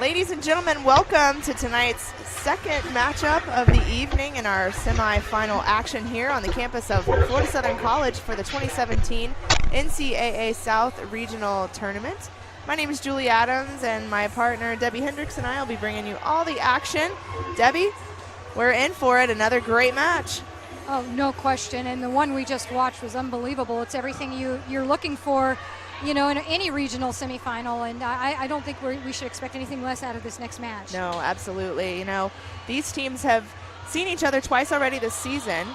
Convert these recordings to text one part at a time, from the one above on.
Ladies and gentlemen, welcome to tonight's second matchup of the evening in our semifinal action here on the campus of Florida Southern College for the 2017 NCAA South Regional Tournament. My name is Julie Adams, and my partner Debbie Hendricks and I will be bringing you all the action. Debbie, we're in for it. Another great match. Oh, no question. And the one we just watched was unbelievable. It's everything you're looking for, you know, in any regional semifinal. And I don't think we should expect anything less out of this next match. No, absolutely. You know, these teams have seen each other twice already this season.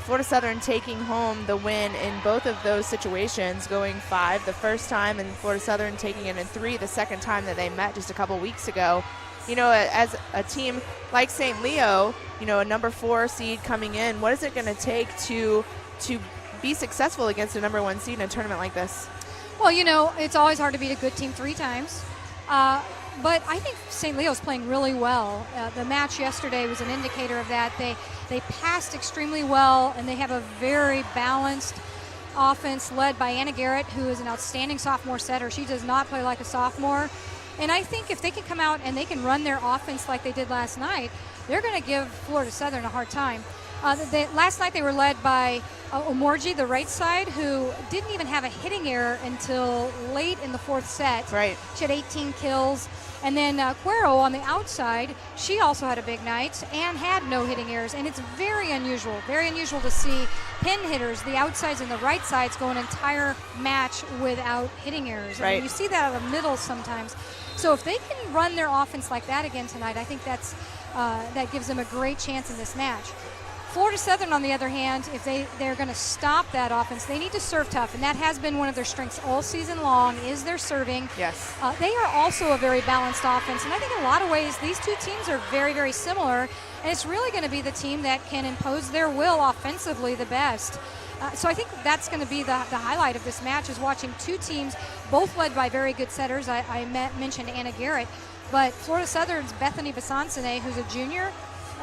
Florida Southern taking home the win in both of those situations, going 5 the first time, and Florida Southern taking it in 3 the second time that they met just a couple weeks ago. You know, as a team like St. Leo, you know, a number 4 seed coming in, what is it going to take to be successful against a number 1 seed in a tournament like this? Well, you know, it's always hard to beat a good team 3 times. But I think St. Leo's playing really well. The match yesterday was an indicator of that. They passed extremely well, and they have a very balanced offense led by Anna Garrett, who is an outstanding sophomore setter. She does not play like a sophomore. And I think if they can come out and they can run their offense like they did last night, they're going to give Florida Southern a hard time. Last night they were led by Omorji, the right side, who didn't even have a hitting error until late in the 4th set. Right. She had 18 kills. And then Cuero on the outside, she also had a big night and had no hitting errors. And it's very unusual to see pin hitters, the outsides and the right sides, go an entire match without hitting errors. Right. And you see that out of the middle sometimes. So if they can run their offense like that again tonight, I think that gives them a great chance in this match. Florida Southern, on the other hand, if they're going to stop that offense, they need to serve tough, and that has been one of their strengths all season long, is their serving. Yes. They are also a very balanced offense, and I think in a lot of ways these two teams are very, very similar, and it's really going to be the team that can impose their will offensively the best. So I think that's going to be the highlight of this match, is watching two teams, both led by very good setters. I mentioned Anna Garrett, but Florida Southern's Bethany Basansene, who's a junior,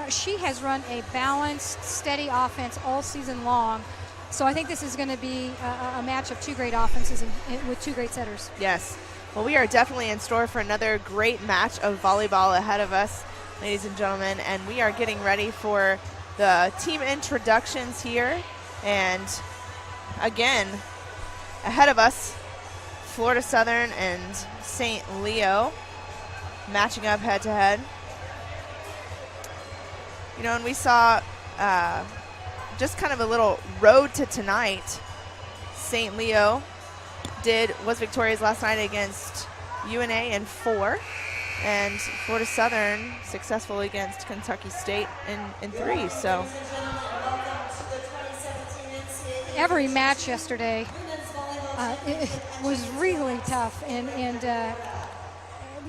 she has run a balanced, steady offense all season long. So I think this is going to be a match of two great offenses with two great setters. Yes. Well, we are definitely in store for another great match of volleyball ahead of us, ladies and gentlemen, and we are getting ready for the team introductions here. And again, ahead of us, Florida Southern and St. Leo matching up head-to-head. You know, and we saw just kind of a little road to tonight. St. Leo was victorious last night against UNA in 4, and Florida Southern successful against Kentucky State in 3. So every match yesterday it was really tough, and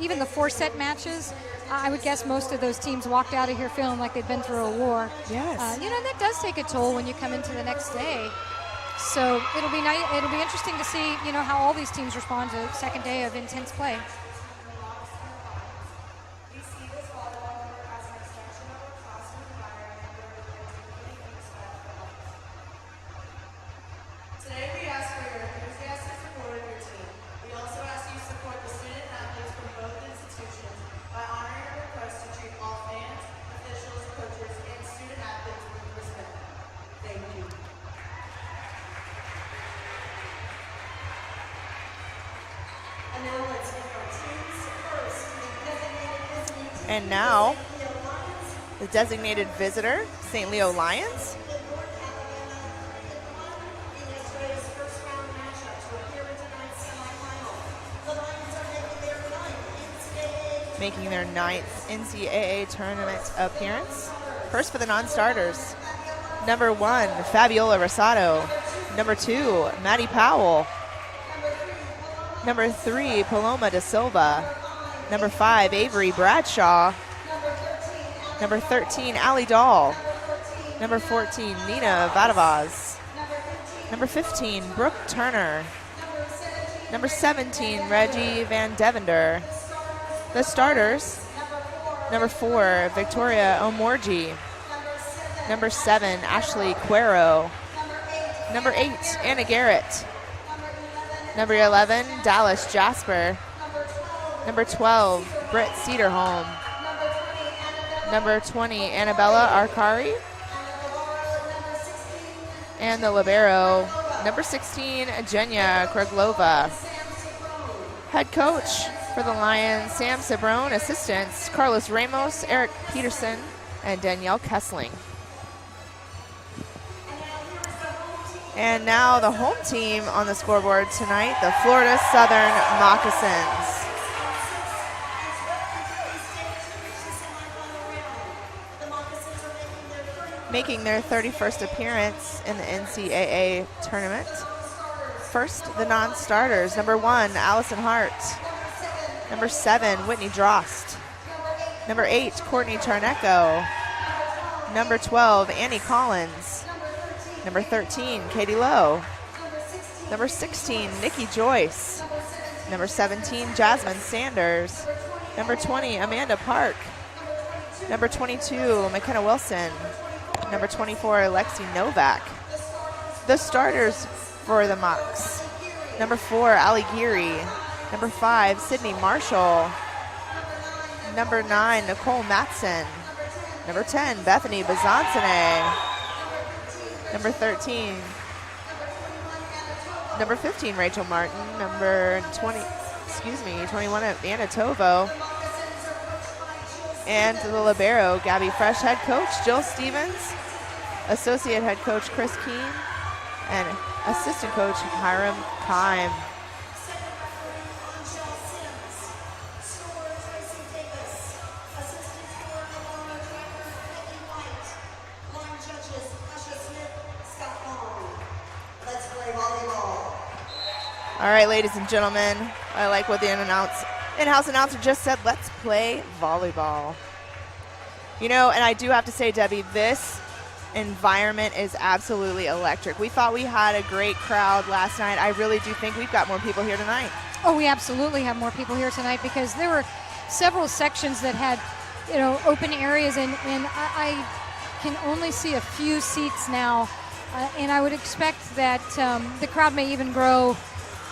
even the 4-set matches, I would guess most of those teams walked out of here feeling like they've been through a war. Yes. You know, and that does take a toll when you come into the next day. So it'll be nice. It'll be interesting to see, you know, how all these teams respond to the second day of intense play. And now, the designated visitor, St. Leo Lions. Making their 9th NCAA tournament appearance. First for the non-starters. Number 1, Fabiola Rosado. Number 2, Maddie Powell. Number 3, Paloma da Silva. Number 5, Avery Bradshaw. Number 13, Allie Dahl. Number 14, Nina Vadavaz. Number 15, Brooke Turner. Number 17, Reggie Van Devender. The starters, number 4, Victoria Omorji. Number 7, Ashley Cuero. Number 8, Anna Garrett. Number 11, Dallas Jasper. Number 12, Britt Cederholm. Number 20, Annabella Arcari. And the libero, number 16, Jenya Kreglova. Head coach for the Lions, Sam Sabrone. Assistants, Carlos Ramos, Eric Peterson, and Danielle Kessling. And now the home team on the scoreboard tonight, the Florida Southern Moccasins. Making their 31st appearance in the NCAA tournament. First, the non-starters. Number 1, Allison Hart. Number 7, Whitney Drost. Number 8, Courtney Charnecko. Number 12, Annie Collins. Number 13, Katie Lowe. Number 16, Nikki Joyce. Number 17, Jasmine Sanders. Number 20, Amanda Park. Number 22, McKenna Wilson. Number 24, Lexi Novak. The starters for the Mocs. Number 4, Ali Geary. Number 5, Sydney Marshall. Number 9, Nicole Matson. Number 10, Bethany Bezancene. Number 13, number 15, Rachel Martin. Number 21, Anna Tovo. And the libero, Gabby Fresh. Head coach, Jill Stevens. Associate head coach, Chris Keene. And assistant coach, Hiram Kime. All right, ladies and gentlemen, I like what the in-house announcer just said. Let's play volleyball. You know, and I do have to say, Debbie, this environment is absolutely electric. We thought we had a great crowd last night. I really do think we've got more people here tonight. Oh, we absolutely have more people here tonight because there were several sections that had, you know, open areas, and I can only see a few seats now, and I would expect that the crowd may even grow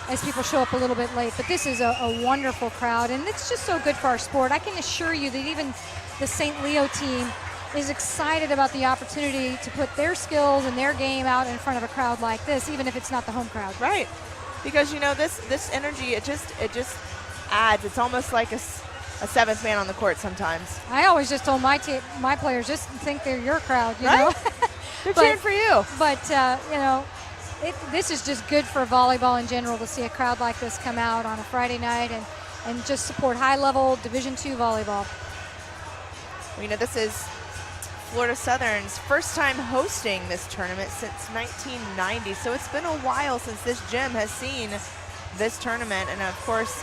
as people show up a little bit late. But this is a wonderful crowd, and it's just so good for our sport. I can assure you that even the St. Leo team is excited about the opportunity to put their skills and their game out in front of a crowd like this, even if it's not the home crowd. Right, because you know this energy, it just adds. It's almost like a seventh man on the court sometimes. I always just told my players, just think they're your crowd, you know. They're cheering for you. But you know, this is just good for volleyball in general to see a crowd like this come out on a Friday night and just support high-level Division II volleyball. Well, you know, this is Florida Southern's first time hosting this tournament since 1990, so it's been a while since this gym has seen this tournament. And of course,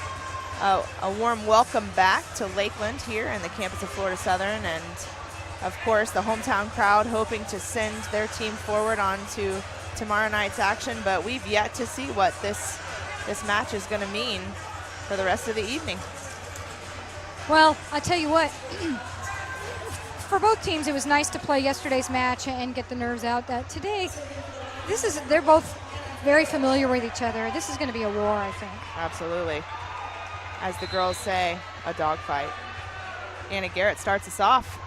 a warm welcome back to Lakeland here in the campus of Florida Southern, and of course the hometown crowd hoping to send their team forward on to tomorrow night's action. But we've yet to see what this match is going to mean for the rest of the evening. Well, I tell you what, for both teams, it was nice to play yesterday's match and get the nerves out. Today, they're both very familiar with each other. This is going to be a war, I think. Absolutely. As the girls say, a dogfight. Anna Garrett starts us off.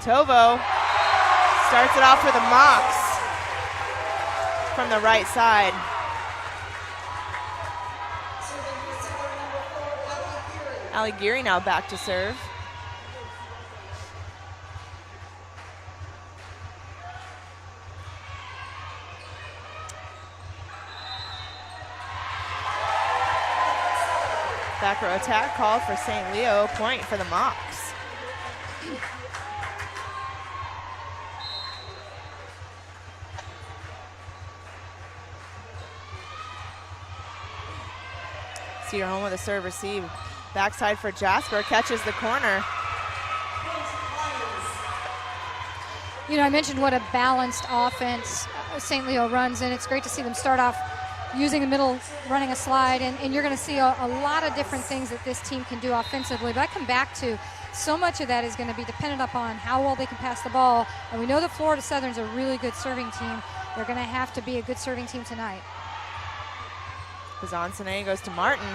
Tovo starts it off for the Mocs from the right side. Ali Geary now back to serve. Back row attack called for St. Leo, point for the Mocs. Cederholm with a serve receive. Backside for Jasper, catches the corner. You know, I mentioned what a balanced offense St. Leo runs, and it's great to see them start off using the middle, running a slide, and you're going to see a lot of different things that this team can do offensively. But I come back to so much of that is going to be dependent upon how well they can pass the ball. And we know that Florida Southern's a really good serving team. They're going to have to be a good serving team tonight. Bezancene goes to Martin.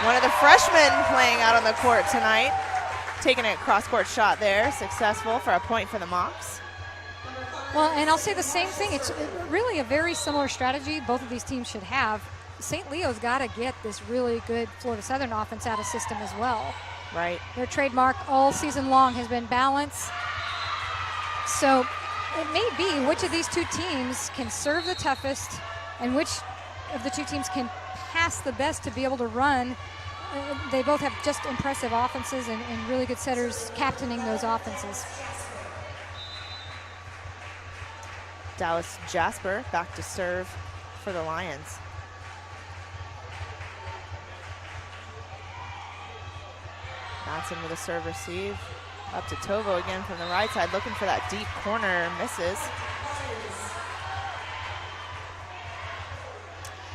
One of the freshmen playing out on the court tonight, taking a cross-court shot there, successful for a point for the Mocs. Well, and I'll say the same thing. It's really a very similar strategy both of these teams should have. St. Leo's got to get this really good Florida Southern offense out of system as well. Right. Their trademark all season long has been balance. So it may be which of these two teams can serve the toughest and which of the two teams can pass the best to be able to run. They both have just impressive offenses and really good setters captaining those offenses. Dallas Jasper back to serve for the Lions. Matson with a serve receive. Up to Tovo again from the right side, looking for that deep corner, misses.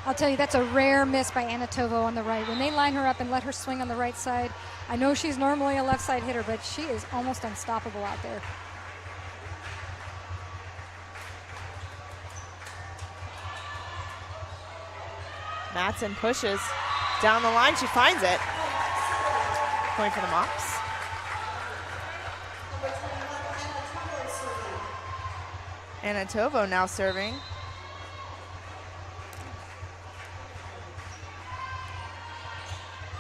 I'll tell you, that's a rare miss by Anna Tovo on the right. When they line her up and let her swing on the right side, I know she's normally a left side hitter, but she is almost unstoppable out there. Matson pushes down the line, she finds it. Point for the Mocs. Anna Tovo now serving.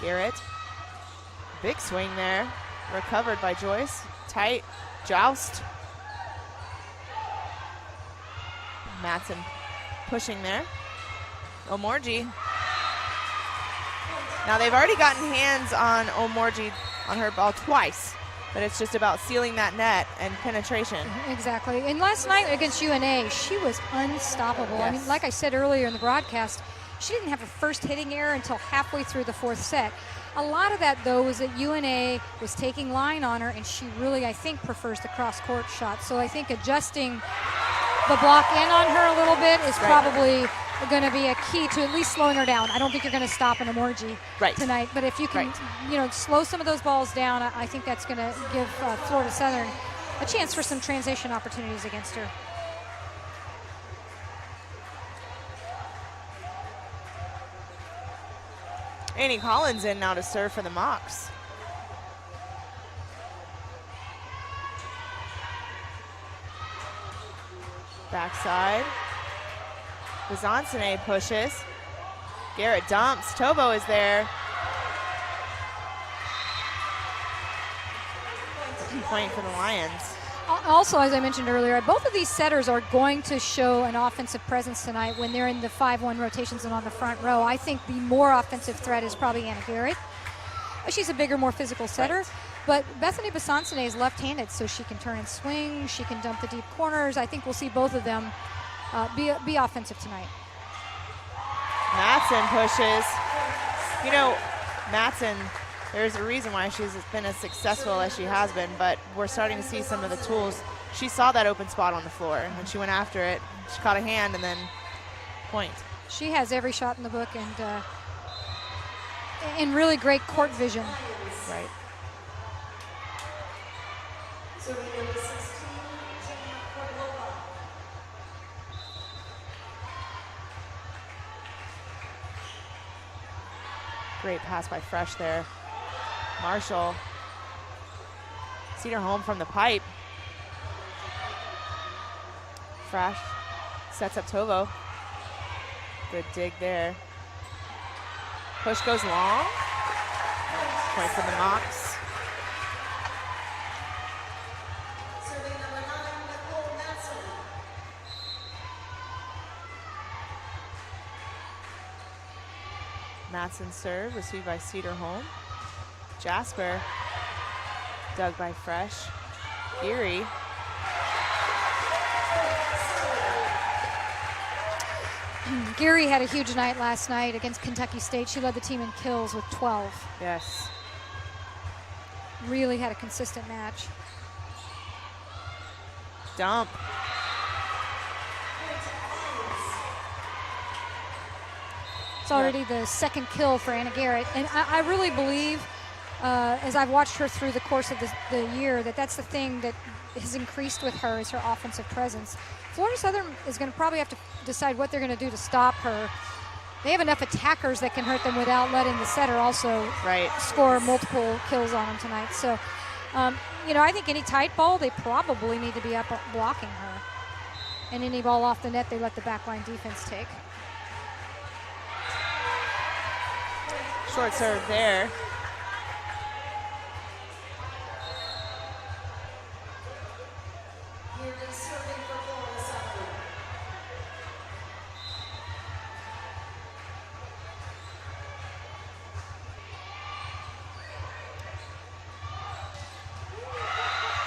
Garrett, big swing there, recovered by Joyce. Tight joust. Matson pushing there. Omorji. Now they've already gotten hands on Omorji on her ball twice, but it's just about sealing that net and penetration. Exactly. And last night against UNA, she was unstoppable. Yes. I mean, like I said earlier in the broadcast, she didn't have her first hitting error until halfway through the fourth set. A lot of that, though, was that UNA was taking line on her, and she really, I think, prefers the cross-court shot. So I think adjusting the block in on her a little bit is probably going to be a key to at least slowing her down. I don't think you're going to stop an Omorji tonight, but if you can, slow some of those balls down, I think that's going to give Florida Southern a chance for some transition opportunities against her. Annie Collins in now to serve for the Mocs. Backside. Besancene pushes. Garrett dumps. Tovo is there. Point for the Lions. Also, as I mentioned earlier, both of these setters are going to show an offensive presence tonight when they're in the 5-1 rotations and on the front row. I think the more offensive threat is probably Anna Garrett. She's a bigger, more physical setter. But Bethany Besancene is left-handed, so she can turn and swing. She can dump the deep corners. I think we'll see both of them be offensive tonight. Matson pushes. You know, Matson, there's a reason why she's been as successful as she has been, but we're starting to see some of the tools. She saw that open spot on the floor, and she went after it. She caught a hand and then point. She has every shot in the book and really great court vision. Right. Great pass by Fresh there. Marshall. Cedar home from the pipe. Fresh sets up Tovo. Good dig there. Push goes long. Point for the Mocs. Matson serve, received by Cedar Home. Jasper, dug by Fresh. Geary. Geary had a huge night last night against Kentucky State. She led the team in kills with 12. Yes. Really had a consistent match. Dump. It's already the second kill for Anna Garrett. And I really believe, as I've watched her through the course of the year, that's the thing that has increased with her is her offensive presence. Florida Southern is going to probably have to decide what they're going to do to stop her. they have enough attackers that can hurt them without letting the setter also score multiple kills on them tonight. So, I think any tight ball, they probably need to be up blocking her. And any ball off the net, they let the backline defense take. Short serve there.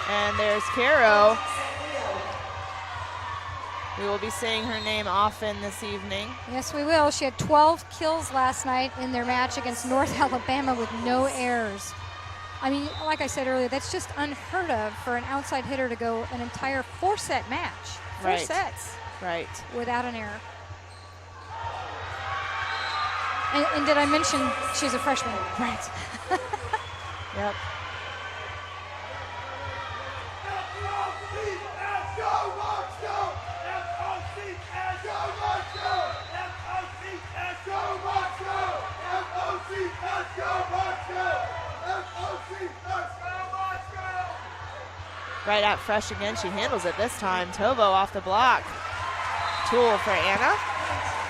And there's Caro. We will be saying her name often this evening. Yes, we will. She had 12 kills last night in their match against North Alabama with no errors. I mean, like I said earlier, that's just unheard of for an outside hitter to go an entire 4-set match. 4 sets. Right. Without an error. And did I mention she's a freshman? Right. Yep. Right out fresh again. She handles it this time. Tovo off the block. Tool for Anna.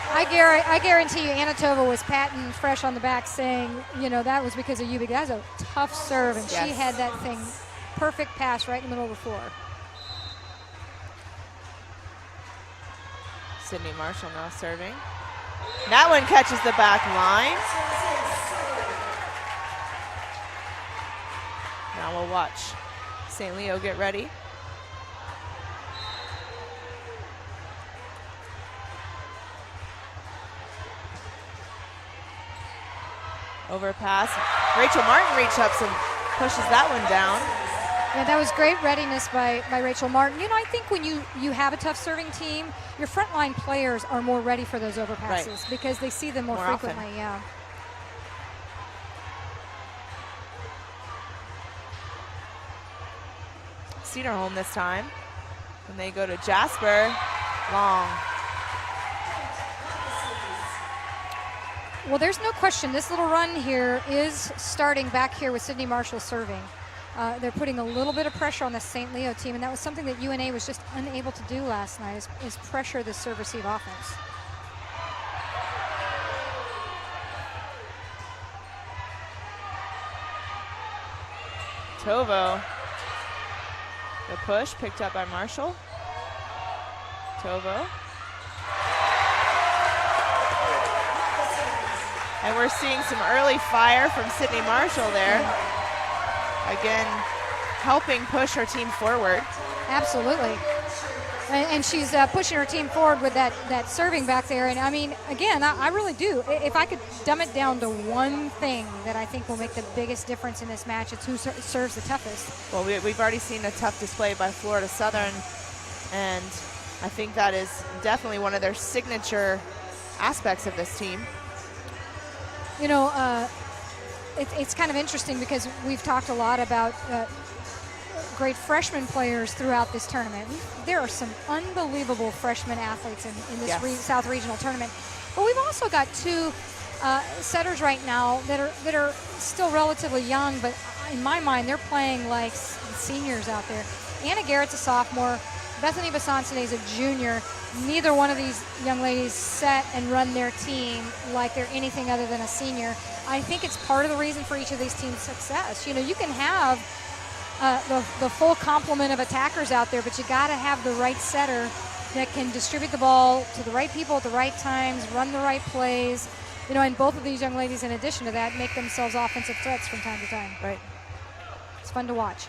I guarantee you Anna Tovo was patting fresh on the back saying, that was because of you, because that was a tough serve, and she had that thing perfect pass right in the middle of the floor. Sydney Marshall now serving. That one catches the back line. Now we'll watch St. Leo get ready. Overpass. Rachel Martin reaches up and pushes that one down. Yeah, that was great readiness by Rachel Martin. I think when you have a tough serving team, your frontline players are more ready for those overpasses because they see them more frequently. Often. Yeah. Cedarholm this time. And they go to Jasper. Long. Well, there's no question this little run here is starting back here with Sydney Marshall serving. They're putting a little bit of pressure on the St. Leo team, and that was something that UNA was just unable to do last night, is pressure the serve-receive offense. Tovo. The push picked up by Marshall. Tovo. And we're seeing some early fire from Sydney Marshall there. Again, helping push her team forward. Absolutely. And she's pushing her team forward with that serving back there. And I mean, again, I really do. If I could dumb it down to one thing that I think will make the biggest difference in this match, it's who serves the toughest. Well, we've already seen a tough display by Florida Southern, and I think that is definitely one of their signature aspects of this team. It's kind of interesting because we've talked a lot about great freshman players throughout this tournament. There are some unbelievable freshman athletes in this South Regional tournament. But we've also got 2 setters right now that are still relatively young, but in my mind, they're playing like seniors out there. Anna Garrett's a sophomore. Bethany Basansone is a junior. Neither one of these young ladies set and run their team like they're anything other than a senior. I think it's part of the reason for each of these teams' success. You can have the full complement of attackers out there, but you got to have the right setter that can distribute the ball to the right people at the right times, run the right plays. And both of these young ladies, in addition to that, make themselves offensive threats from time to time. Right. It's fun to watch.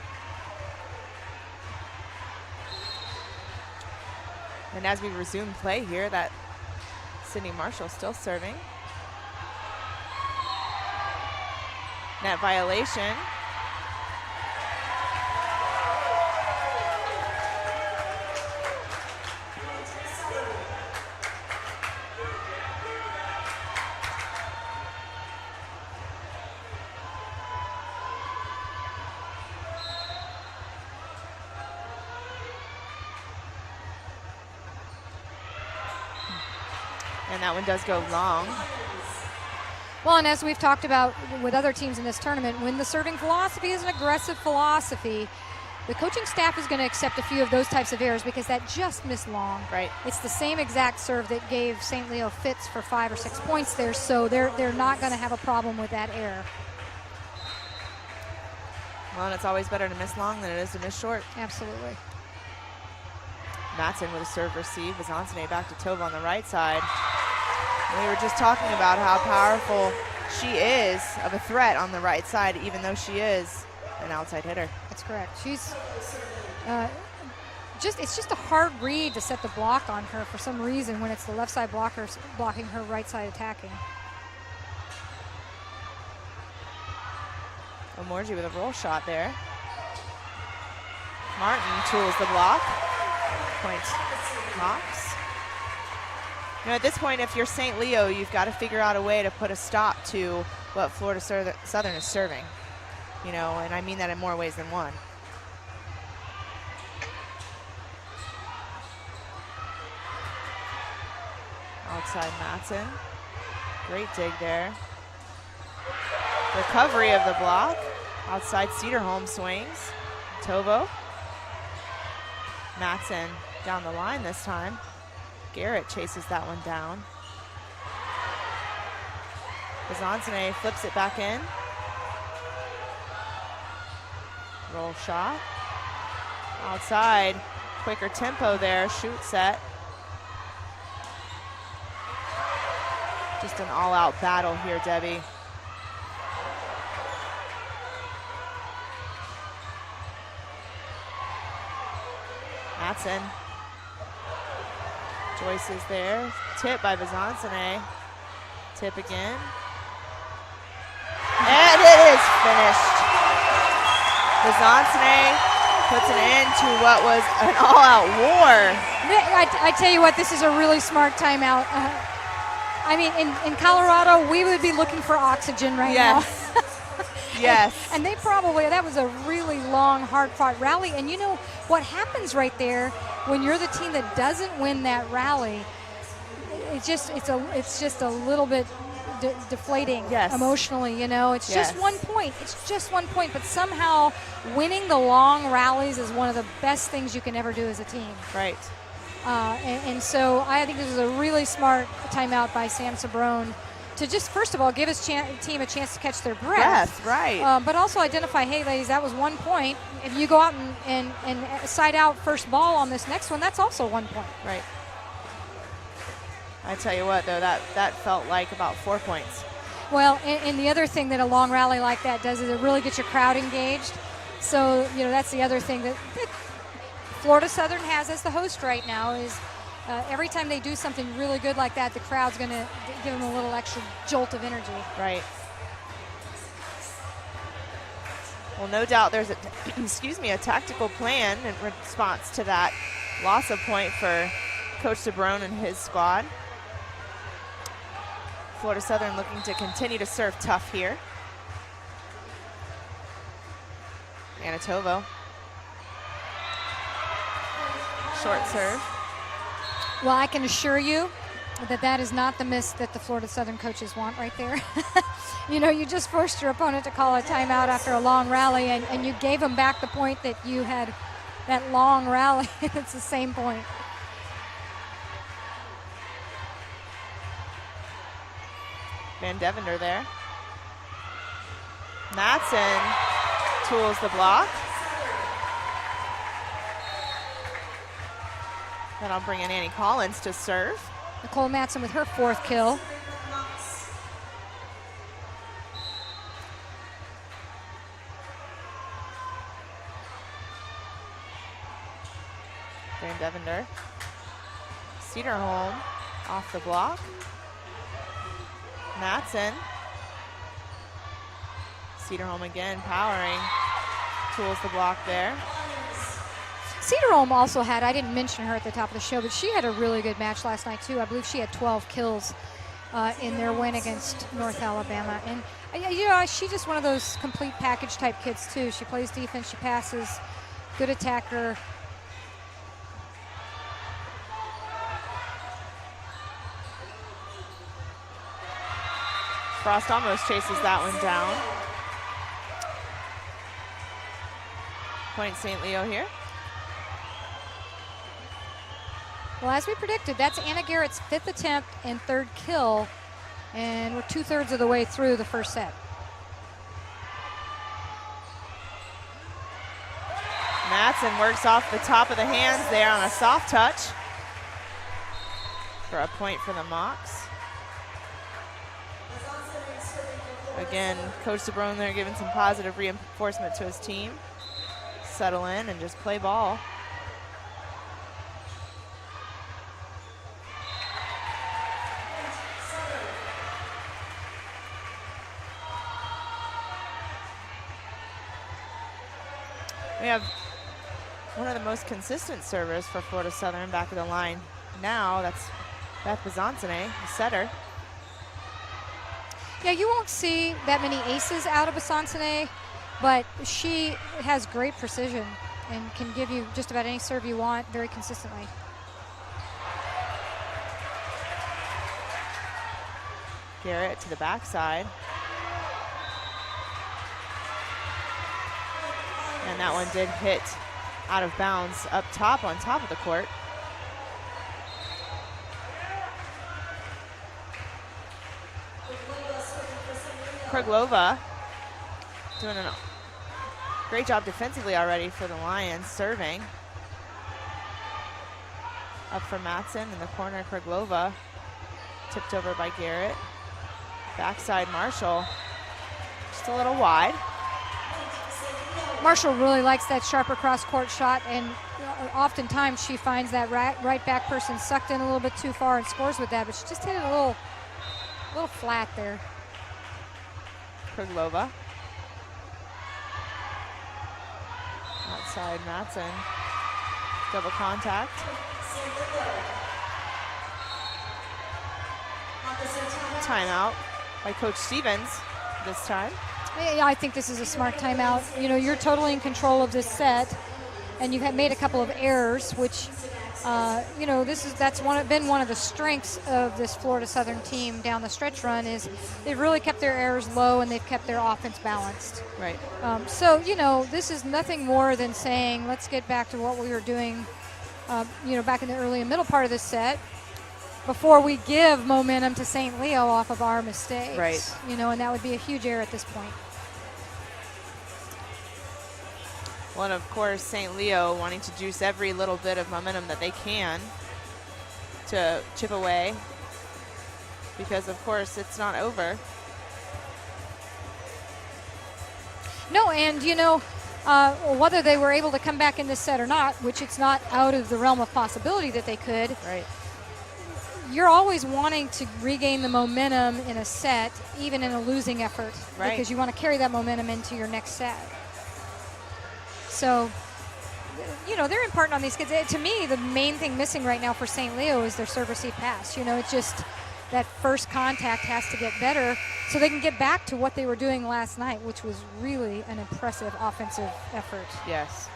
And as we resume play here, that Sydney Marshall still serving. Net violation. And that one does go long. Well, and as we've talked about with other teams in this tournament, when the serving philosophy is an aggressive philosophy, the coaching staff is going to accept a few of those types of errors because that just missed long. Right. It's the same exact serve that gave St. Leo fits for 5 or 6 points there, so they're not going to have a problem with that error. Well, and it's always better to miss long than it is to miss short. Absolutely. Matson with a serve receive. Besancon back to Tova on the right side. And we were just talking about how powerful she is of a threat on the right side, even though she is an outside hitter. That's correct. She's it's just a hard read to set the block on her for some reason when it's the left side blockers blocking her right side attacking. Omorji with a roll shot there. Martin tools the block. Point Hawks. You know, at this point, if you're St. Leo, you've got to figure out a way to put a stop to what Florida Southern is serving. You know, and I mean that in more ways than one. Outside Matson. Great dig there. Recovery of the block. Outside Cedarholm swings. Tovo. Matson down the line this time. Garrett chases that one down. Besancon flips it back in. Roll shot. Outside. Quicker tempo there. Shoot set. Just an all-out battle here, Debbie. Matson. Joyce is there. Tip by Besancon. Tip again. And it is finished. Besancon puts an end to what was an all-out war. I tell you what, this is a really smart timeout. I mean, in Colorado, we would be looking for oxygen right now. Yes. And they probably, that was a really long, hard-fought rally. And you know what happens right there when you're the team that doesn't win that rally? It's just a little bit deflating emotionally. You know, it's just 1 point. It's just 1 point. But somehow, winning the long rallies is one of the best things you can ever do as a team. Right. And so I think this is a really smart timeout by Sam Sabrone to just, first of all, give his team a chance to catch their breath. Right. But also identify, hey, ladies, that was 1 point. If you go out and side out first ball on this next one, that's also 1 point. Right. I tell you what, though, that felt like about 4 points. Well, and the other thing that a long rally like that does is it really gets your crowd engaged. So, you know, that's the other thing that Florida Southern has as the host right now is every time they do something really good like that, the crowd's going to give them a little extra jolt of energy. Right. Well, no doubt there's a tactical plan in response to that loss of point for Coach Sabrone and his squad. Florida Southern looking to continue to serve tough here. Anatovo. Short serve. Well, I can assure you that is not the miss that the Florida Southern coaches want right there. You know, you just forced your opponent to call a timeout after a long rally, and you gave them back the point that you had that long rally. It's the same point. Van Devender there. Matson tools the block. Then I'll bring in Annie Collins to serve. Nicole Matson with her 4th kill. Van Devender. Cedarholm off the block. Matson. Cedarholm again powering. Tools the block there. Cedarholm also had, I didn't mention her at the top of the show, but she had a really good match last night too. I believe she had 12 kills in their win against North Alabama. And you know, she's just one of those complete package type kids too. She plays defense, she passes, good attacker. Frost almost chases that one down. Point St. Leo here. Well, as we predicted, that's Anna Garrett's 5th attempt and 3rd kill, and we're 2/3 of the way through the first set. Matson works off the top of the hands there on a soft touch for a point for the Mocs. Again, Coach DeBrone there giving some positive reinforcement to his team. Settle in and just play ball. We have one of the most consistent servers for Florida Southern back of the line now. That's Beth Besancene, the setter. Yeah, you won't see that many aces out of Besancene, but she has great precision and can give you just about any serve you want very consistently. Garrett to the backside. And that one did hit out of bounds up top on top of the court. Kriglova doing a great job defensively already for the Lions, serving. Up for Matson in the corner, Kriglova tipped over by Garrett. Backside Marshall, just a little wide. Marshall really likes that sharper cross-court shot, and oftentimes she finds that right back person sucked in a little bit too far and scores with that, but she just hit it a little flat there. Kriglova. Outside Matson. Double contact. Timeout by Coach Stevens this time. Yeah, I think this is a smart timeout. You know, you're totally in control of this set, and you've made a couple of errors, which, you know, that's been one of the strengths of this Florida Southern team down the stretch run is they've really kept their errors low and they've kept their offense balanced. Right. So, you know, this is nothing more than saying let's get back to what we were doing, you know, back in the early and middle part of this set, before we give momentum to St. Leo off of our mistakes. Right. You know, and that would be a huge error at this point. Well, and of course, St. Leo wanting to juice every little bit of momentum that they can to chip away, because of course it's not over. No, and you know, whether they were able to come back in this set or not, which it's not out of the realm of possibility that they could. Right. You're always wanting to regain the momentum in a set, even in a losing effort, right, because you want to carry that momentum into your next set. So, you know, they're important on these kids. To me, the main thing missing right now for St. Leo is their serve receive pass. You know, it's just that first contact has to get better so they can get back to what they were doing last night, which was really an impressive offensive effort. Yes.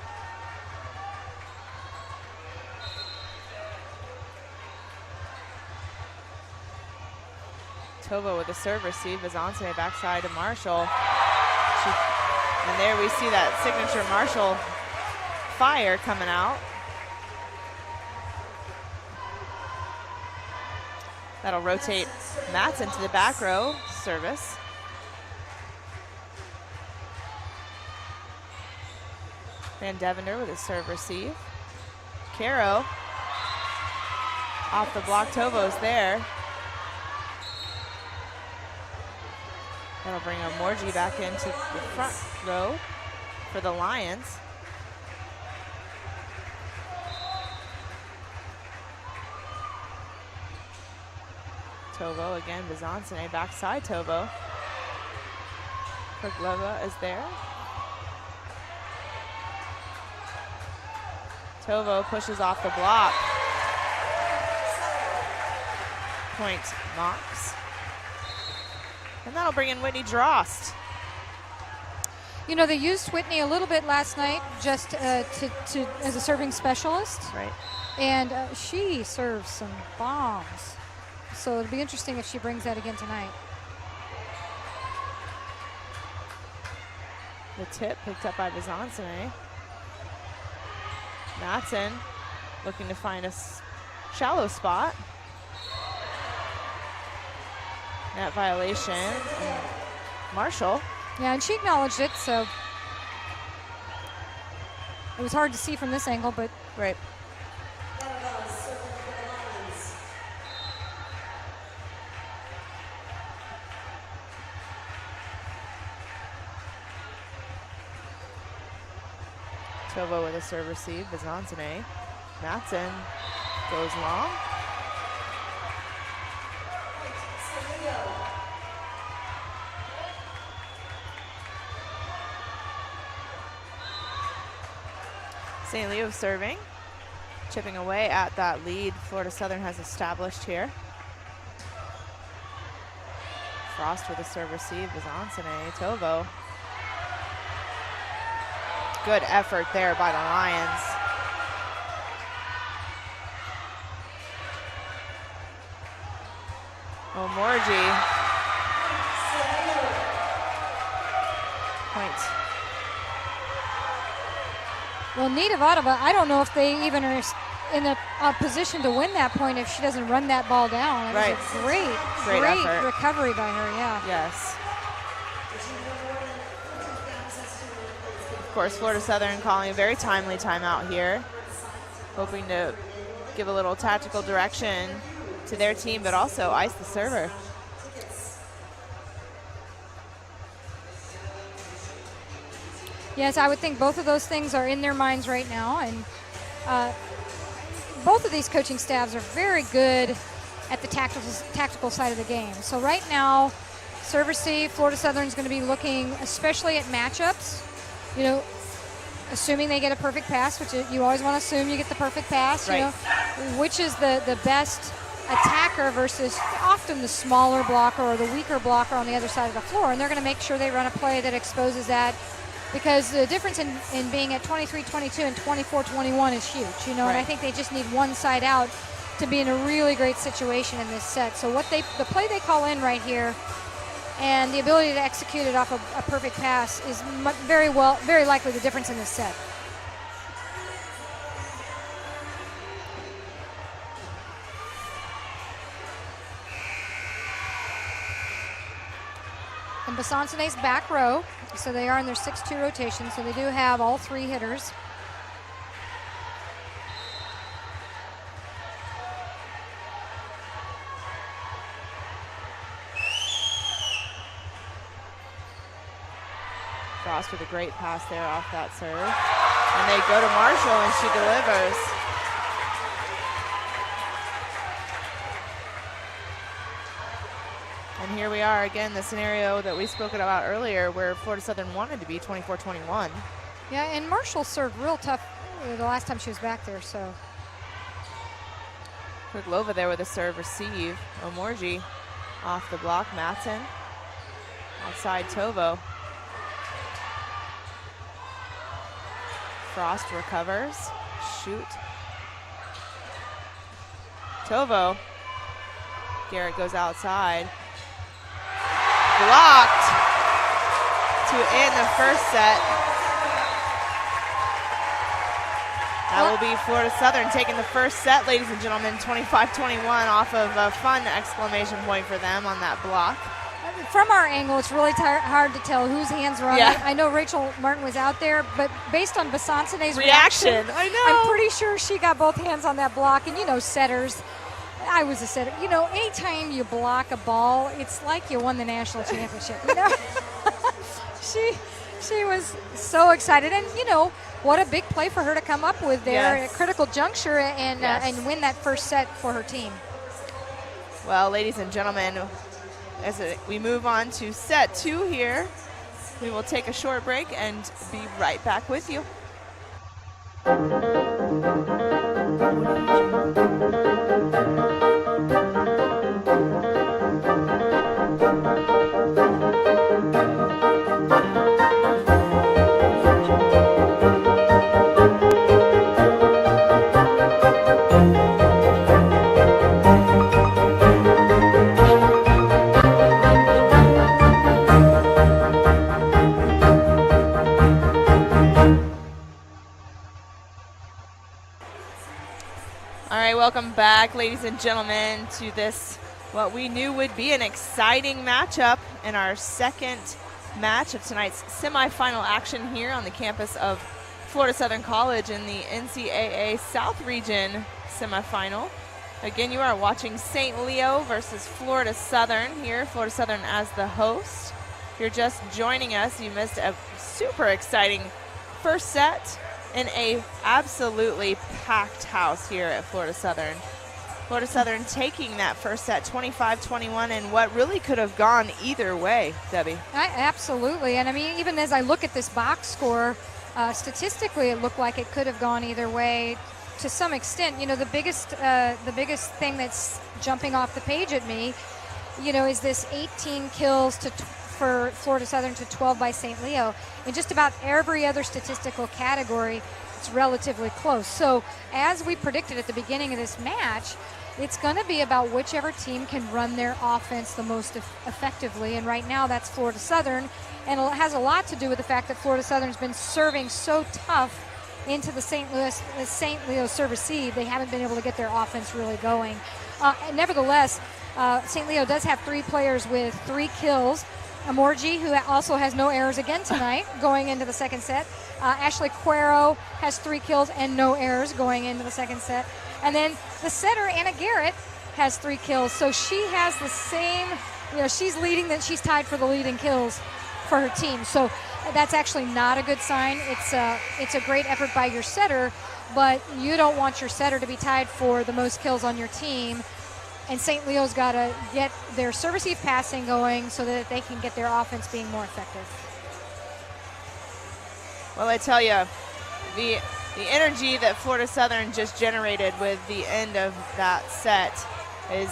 Tova with the serve receive, Besancene backside to Marshall. And there we see that signature Marshall fire coming out. That'll rotate Matson to the back row service. Van Devender with his serve receive. Caro off the block, Tovo's there. That'll bring Morgie back into the front row for the Lions. Tovo again, Besancene backside Tovo. Kriglova is there. Tovo pushes off the block. Point Mocs. And that'll bring in Whitney Drost. You know, they used Whitney a little bit last night just as a serving specialist. Right. And she serves some bombs. So it'll be interesting if she brings that again tonight. The tip picked up by Besancene. Matson looking to find a shallow spot. Net violation. And Marshall. Yeah, and she acknowledged it, so it was hard to see from this angle, but right. Tovo with a serve receive. Besancene. Matson goes long. St. Leo serving, chipping away at that lead Florida Southern has established here. Frost with a serve receive. Besancene. Tovo. Good effort there by the Lions. Omorji. Point. well, Nitavadova, I don't know if they even are in a position to win that point if she doesn't run that ball down. It was a great recovery by her, yeah. Yes. Of course, Florida Southern calling a very timely timeout here, hoping to give a little tactical direction to their team, but also ice the server. Yes, I would think both of those things are in their minds right now, and both of these coaching staffs are very good at the tactical side of the game. So right now, serve receive, Florida Southern is going to be looking especially at matchups, you know, assuming they get a perfect pass, which you always want to assume you get the perfect pass, right. You know, which is the best attacker versus often the smaller blocker or the weaker blocker on the other side of the floor, and they're going to make sure they run a play that exposes that, because the difference in being at 23-22 and 24-21 is huge, you know, right. And I think they just need one side out to be in a really great situation in this set. So the play they call in right here and the ability to execute it off a perfect pass is very likely the difference in this set. And Besancene's back row, so they are in their 6-2 rotation, so they do have all three hitters. Frost with a great pass there off that serve. And they go to Marshall and she delivers. And here we are again, the scenario that we spoke about earlier where Florida Southern wanted to be 24-21. Yeah, and Marshall served real tough the last time she was back there, so. Kriglova there with a serve receive. Omorji off the block. Matson outside Tovo. Frost recovers. Shoot. Tovo. Garrett goes outside. Blocked to end the first set. That will be Florida Southern taking the first set, ladies and gentlemen, 25-21 off of a fun exclamation point for them on that block. From our angle, it's really hard to tell whose hands were on it. I know Rachel Martin was out there, but based on Besancene's reaction, I know. I'm pretty sure she got both hands on that block. And you know, setters, I was a setter. You know, anytime you block a ball, it's like you won the national championship. You know, she was so excited, and you know, what a big play for her to come up with there at a critical juncture and win that first set for her team. Well, ladies and gentlemen, as we move on to set 2 here, we will take a short break and be right back with you. welcome back, ladies and gentlemen, to this, what we knew would be an exciting matchup in our second match of tonight's semifinal action here on the campus of Florida Southern College in the NCAA South Region semifinal. Again, you are watching St. Leo versus Florida Southern here, Florida Southern as the host. If you're just joining us, you missed a super exciting first set in a absolutely packed house here at Florida Southern. Florida Southern taking that first set 25-21 in what really could have gone either way, Debbie. Absolutely, and I mean, even as I look at this box score, statistically it looked like it could have gone either way to some extent. You know, the biggest thing that's jumping off the page at me, you know, is this 18 kills for Florida Southern to 12 by St. Leo. In just about every other statistical category, it's relatively close. So as we predicted at the beginning of this match, it's going to be about whichever team can run their offense the most effectively, and right now that's Florida Southern, and it has a lot to do with the fact that Florida Southern's been serving so tough into the St. Leo serve receive. They haven't been able to get their offense really going. Nevertheless, St. Leo does have 3 players with 3 kills. Amorgi, who also has no errors again tonight going into the second set. Ashley Cuero has 3 kills and no errors going into the second set. And then the setter, Anna Garrett, has 3 kills. So she has the same, you know, she's tied for the lead in kills for her team. So that's actually not a good sign. It's a great effort by your setter, but you don't want your setter to be tied for the most kills on your team. And St. Leo's got to get their serve receive passing going so that they can get their offense being more effective. Well, I tell you, the energy that Florida Southern just generated with the end of that set is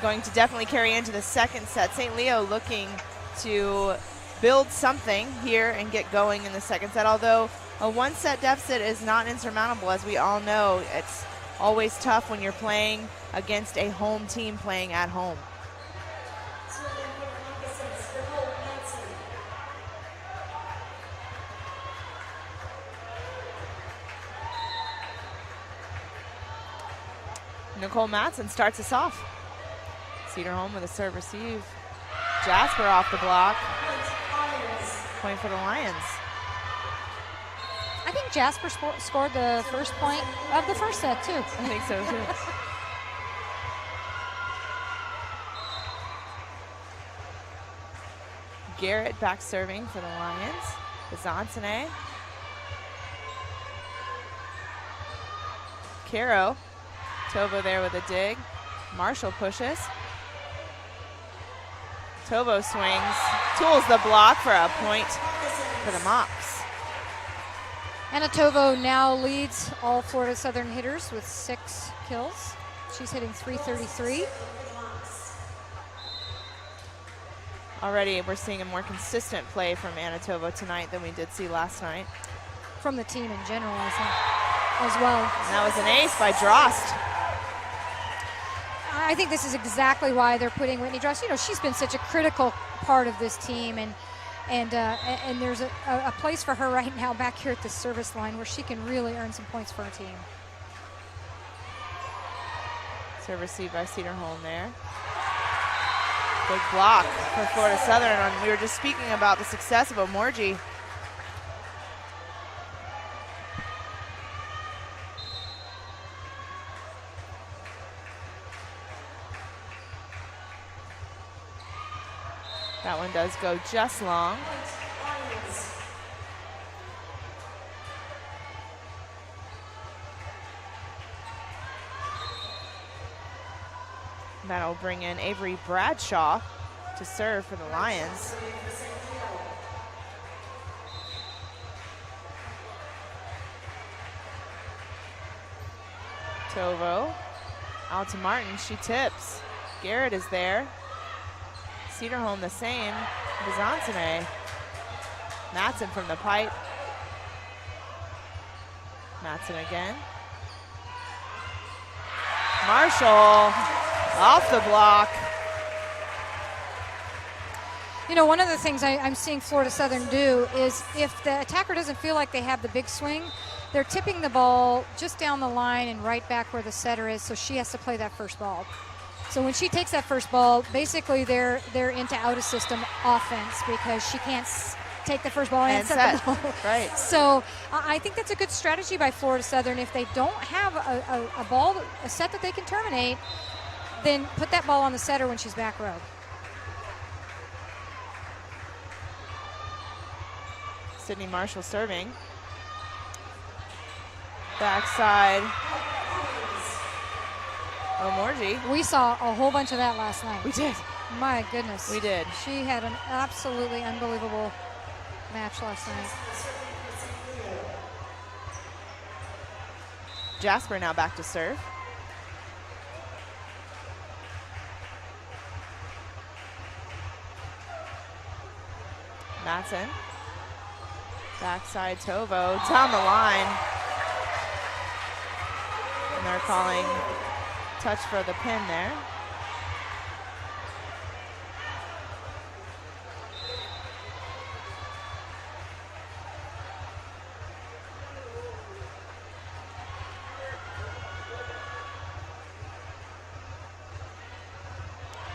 going to definitely carry into the second set. St. Leo looking to build something here and get going in the second set, although a 1-set deficit is not insurmountable. As we all know, it's always tough when you're playing against a home team playing at home. Nicole Matson starts us off. Cedarholm with a serve receive. Jasper off the block. Point for the Lions. I think Jasper scored the first point of the first set, too. I think so, too. Garrett back serving for the Lions. Bizantine. Caro. Tovo there with a dig. Marshall pushes. Tovo swings. Tools the block for a point for the Mocs. Anna Tovo now leads all Florida Southern hitters with 6 kills. She's hitting .333. Already we're seeing a more consistent play from Anna Tovo tonight than we did see last night. From the team in general, I think, as well. And that was an ace by Drost. I think this is exactly why they're putting Whitney Drost. You know, she's been such a critical part of this team, and there's a place for her right now back here at the service line where she can really earn some points for her team. Serve received by Cedarholm there. Big block for Florida Southern. And we were just speaking about the success of Amorgi. That one does go just long. That'll bring in Avery Bradshaw to serve for the Lions. Tovo out to Martin, she tips. Garrett is there. Cedarholm the same. Bizantine. Matson from the pipe. Matson again. Marshall off the block. You know, one of the things I'm seeing Florida Southern do is if the attacker doesn't feel like they have the big swing, they're tipping the ball just down the line and right back where the setter is, so she has to play that first ball. So when she takes that first ball, basically they're into out-of-system offense because she can't take the first ball and set the ball. Right. So I think that's a good strategy by Florida Southern. If they don't have a set that they can terminate, then put that ball on the setter when she's back row. Sydney Marshall serving. Backside. Omorji. We saw a whole bunch of that last night. We did. My goodness. We did. She had an absolutely unbelievable match last night. Jasper now back to serve. Matson. Backside Tovo down the line. And they're calling touch for the pin there.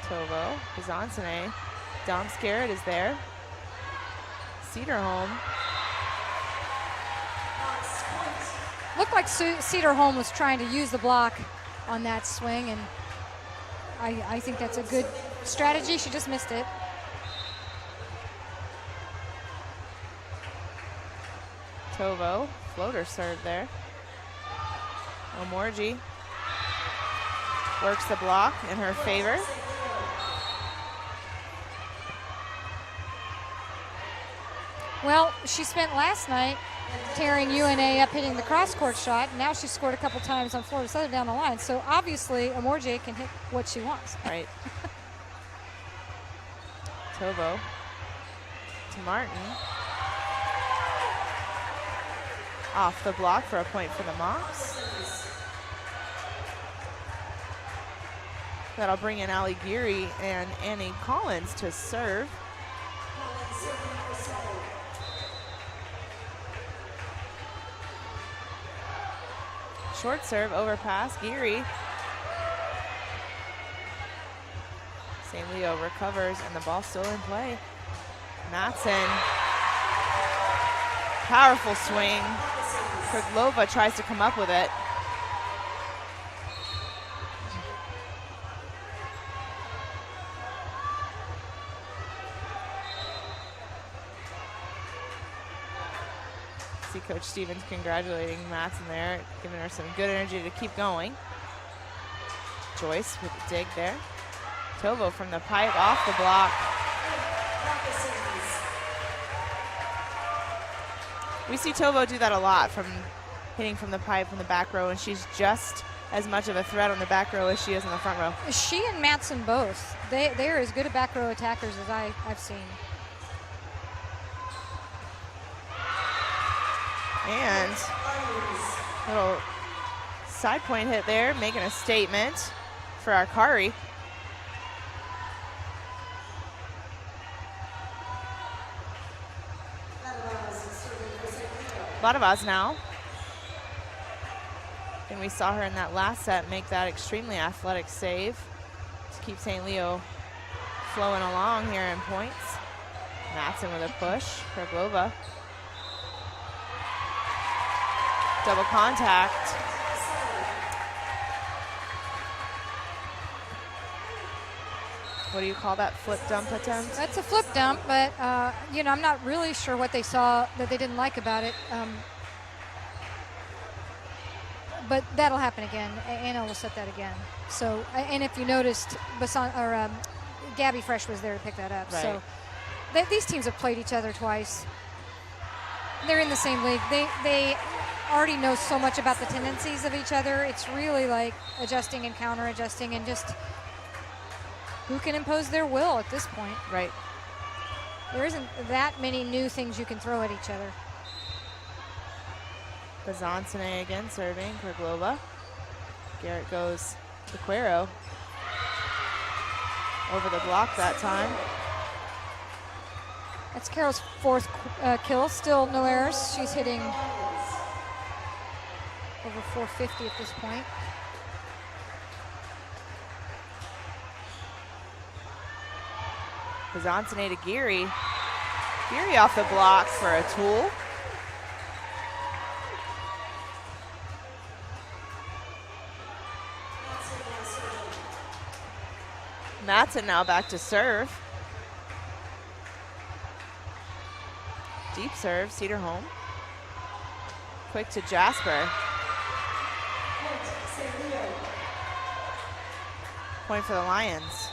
Tovo, Bizantine, Dom Scarrett is there. Cedarholm. Looked like Cedarholm was trying to use the block on that swing, and I think that's a good strategy. She just missed it. Tovo, floater serve there. Omorji works the block in her favor. Well, she spent last night tearing UNA up hitting the cross-court shot. Now she scored a couple times on Florida Southern down the line. So obviously, Omorji can hit what she wants. Right. Tovo to Martin. Off the block for a point for the Mocs. That'll bring in Ali Geary and Annie Collins to serve. Short serve, overpass, Geary. St. Leo recovers and the ball's still in play. Matson, powerful swing. Krglova tries to come up with it. See Coach Stevens congratulating Matson there, giving her some good energy to keep going. Joyce with the dig there. Tovo from the pipe, off the block. We see Tovo do that a lot, from hitting from the pipe from the back row, and she's just as much of a threat on the back row as she is on the front row. She and Matson both. They're as good at back row attackers as I've seen. And little side point hit there, making a statement for Arcari. Badavaz now. And we saw her in that last set make that extremely athletic save to keep St. Leo flowing along here in points. Matson with a push for Krglova. Double contact. What do you call that, flip dump attempt? That's a flip dump, but you know, I'm not really sure what they saw that they didn't like about it. But that'll happen again. Anna will set that again. So, and if you noticed, Gabby Fresh was there to pick that up. Right. So these teams have played each other twice. They're in the same league. They already know so much about the tendencies of each other. It's really like adjusting and counter-adjusting and just who can impose their will at this point. Right. There isn't that many new things you can throw at each other. Bazantine again serving, Krglova. Garrett goes to Cuero. Over the block that time. That's Carol's fourth kill, still no errors. She's hitting over 450 at this point. Besancene to Geary. Geary off the block for a tool. Matson now back to serve. Deep serve, Cedarholm. Quick to Jasper. Point for the Lions.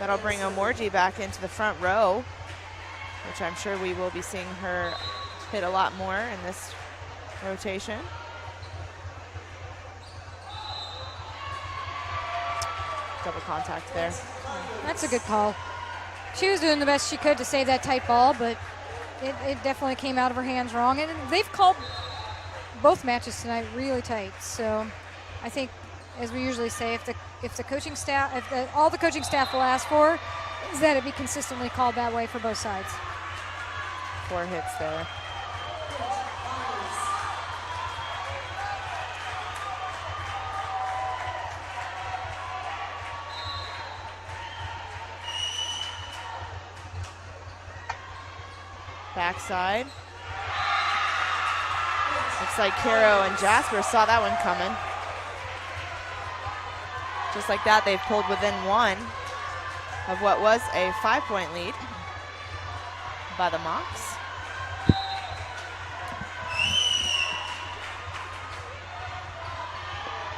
That'll bring Omorji back into the front row, which I'm sure we will be seeing her hit a lot more in this rotation. Double contact there. That's a good call. She was doing the best she could to save that tight ball, but it definitely came out of her hands wrong. And they've called both matches tonight really tight. So I think, as we usually say, if the coaching staff, all the coaching staff will ask for is that it be consistently called that way for both sides. 4 hits there. Backside. Looks like Caro and Jasper saw that one coming. Just like that, they've pulled within 1 of what was a 5-point lead by the Mocs.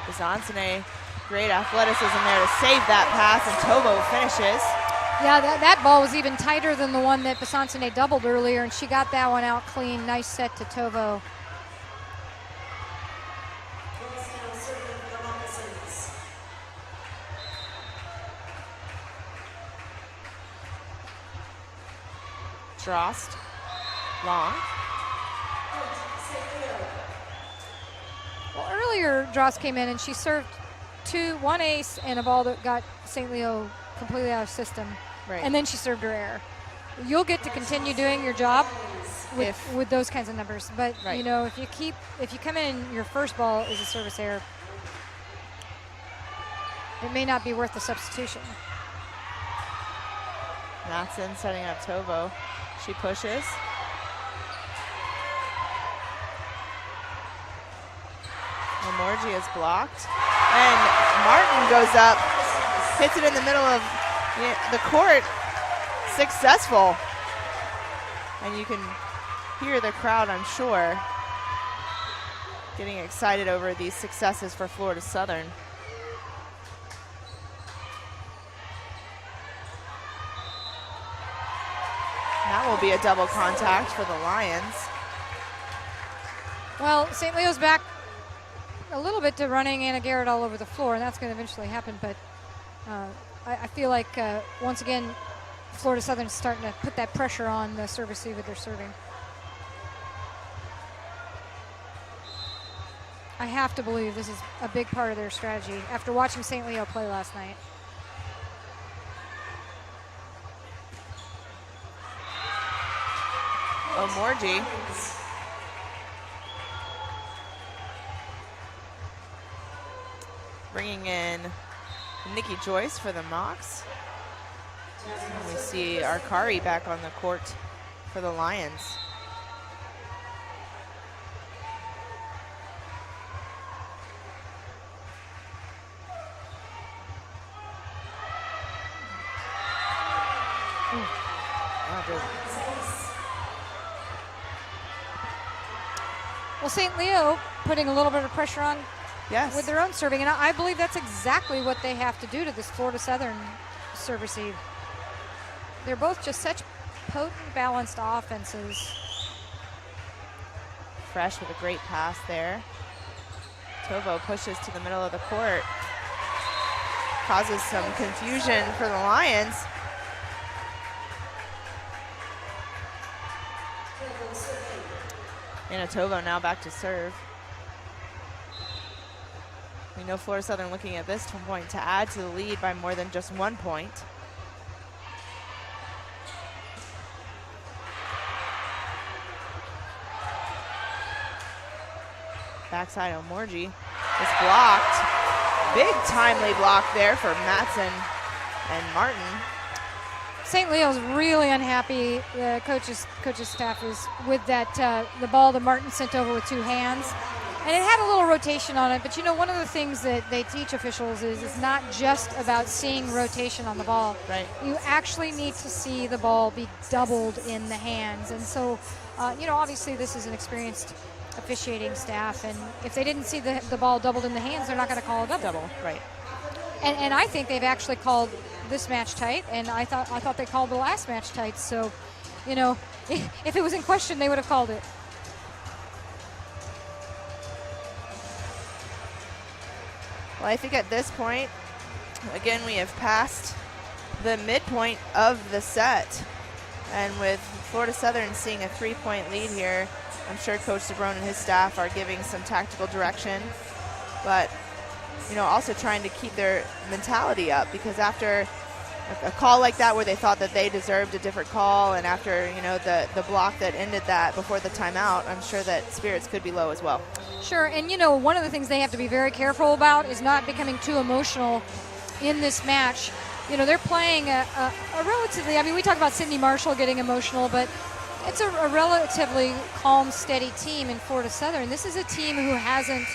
Besancene, great athleticism there to save that pass, and Tovo finishes. Yeah, that ball was even tighter than the one that Besancene doubled earlier, and she got that one out clean. Nice set to Tovo. Drost, long. Well, earlier Drost came in and she served 1 ace and a ball that got St. Leo completely out of system. Right. And then she served her error. You'll get to continue doing your job with those kinds of numbers. But right. you know, if you come in and your first ball is a service error, it may not be worth the substitution. Matson setting up Tovo. She pushes. Omorji is blocked. And Martin goes up, hits it in the middle of the court. Successful. And you can hear the crowd, I'm sure, getting excited over these successes for Florida Southern. That will be a double contact for the Lions. Well, St. Leo's back a little bit to running Anna Garrett all over the floor, and that's going to eventually happen. But I feel like, once again, Florida Southern is starting to put that pressure on the service with their serving. I have to believe this is a big part of their strategy after watching St. Leo play last night. Omorji. Bringing in Nikki Joyce for the Mocs. And we see Arcari back on the court for the Lions. Well, St. Leo putting a little bit of pressure on Yes. with their own serving, and I believe that's exactly what they have to do to this Florida Southern serve receive. They're both just such potent, balanced offenses. Fresh with a great pass there. Tovo pushes to the middle of the court. Causes some confusion for the Lions. And Tovo now back to serve. We know Florida Southern looking at this point to add to the lead by more than just 1 point. Backside Omorji is blocked. Big timely block there for Matson and Martin. St. Leo's really unhappy. The coach's staff is with that the ball that Martin sent over with 2 hands. And it had a little rotation on it, but one of the things that they teach officials is it's not just about seeing rotation on the ball. Right. You actually need to see the ball be doubled in the hands. And so, obviously this is an experienced officiating staff, and if they didn't see the ball doubled in the hands, they're not going to call a double. Right. And I think they've actually called this match tight, and I thought they called the last match tight. So, if it was in question, they would have called it. Well, I think at this point, again, we have passed the midpoint of the set. And with Florida Southern seeing a 3-point lead here, I'm sure Coach DeBrone and his staff are giving some tactical direction. But, also trying to keep their mentality up, because after a call like that where they thought that they deserved a different call, and after, the block that ended that before the timeout, I'm sure that spirits could be low as well. Sure, and one of the things they have to be very careful about is not becoming too emotional in this match. They're playing a relatively, we talk about Sydney Marshall getting emotional, but it's a relatively calm, steady team in Florida Southern. This is a team who hasn't,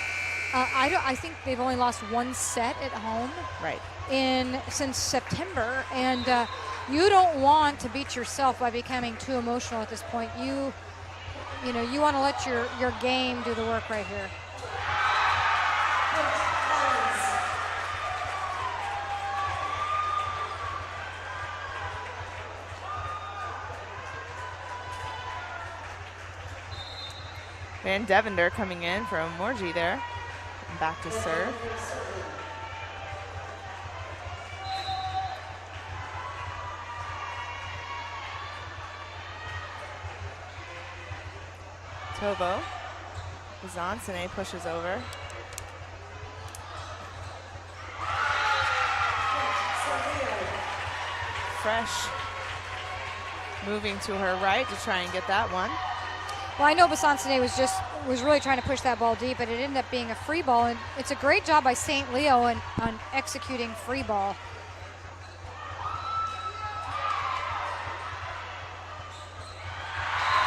I think they've only lost 1 set at home. Right. Since September, and you don't want to beat yourself by becoming too emotional at this point. You want to let your game do the work right here. Van Devender coming in for Omorji there. And back to serve. Tovo. Zansene pushes over. Fresh moving to her right to try and get that one. Well, I know Basansene was really trying to push that ball deep, but it ended up being a free ball, and it's a great job by St. Leo on executing free ball.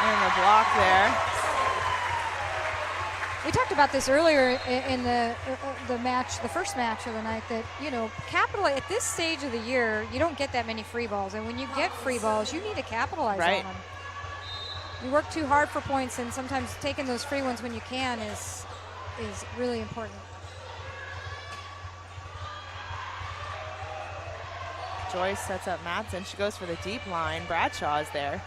And the block there. We talked about this earlier in the match, the first match of the night, that, capitalize at this stage of the year, you don't get that many free balls, and when you get free balls, you need to capitalize on them. You work too hard for points, and sometimes taking those free ones when you can is really important. Joyce sets up Madsen. She goes for the deep line. Bradshaw is there.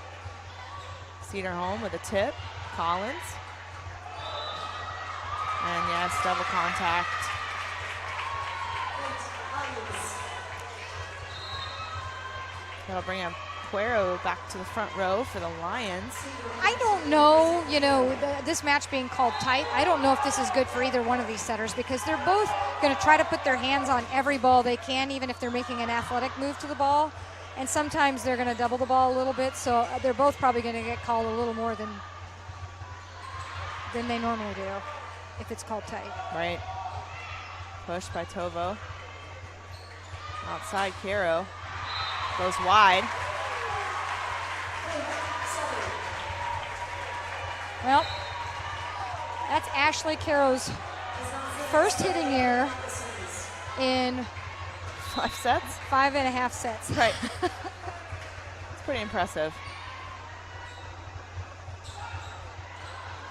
Cedarholm with a tip. Collins. And yes, double contact. That'll bring up Cuero back to the front row for the Lions. I don't know, this match being called tight, I don't know if this is good for either one of these setters, because they're both going to try to put their hands on every ball they can, even if they're making an athletic move to the ball. And sometimes they're going to double the ball a little bit, so they're both probably going to get called a little more than they normally do if it's called tight. Right. Push by Tovo. Outside Cuero. Goes wide. Well, that's Ashley Caro's first hitting error in 5 sets? 5.5 sets. Right. It's pretty impressive.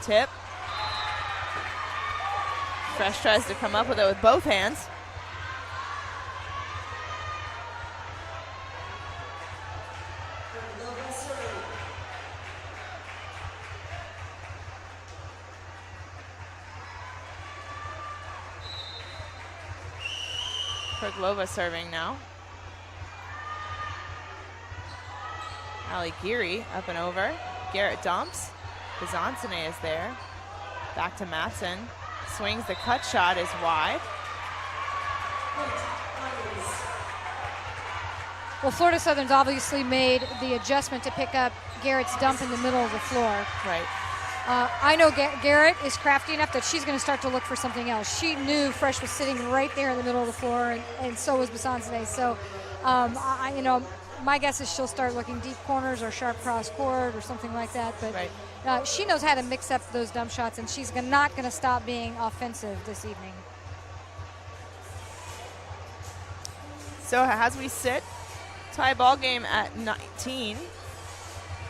Tip. Fresh tries to come up with it with both hands. Lova serving now. Ali Geary up and over. Garrett dumps. Bizonsene is there. Back to Matson. Swings the cut shot is wide. Well, Florida Southern's obviously made the adjustment to pick up Garrett's dump in the middle of the floor. Right. I know Garrett is crafty enough that she's going to start to look for something else. She knew Fresh was sitting right there in the middle of the floor, and so was Bassansene. So, my guess is she'll start looking deep corners or sharp cross court or something like that. But she knows how to mix up those dump shots, and she's not going to stop being offensive this evening. So as we sit, tie ball game at 19.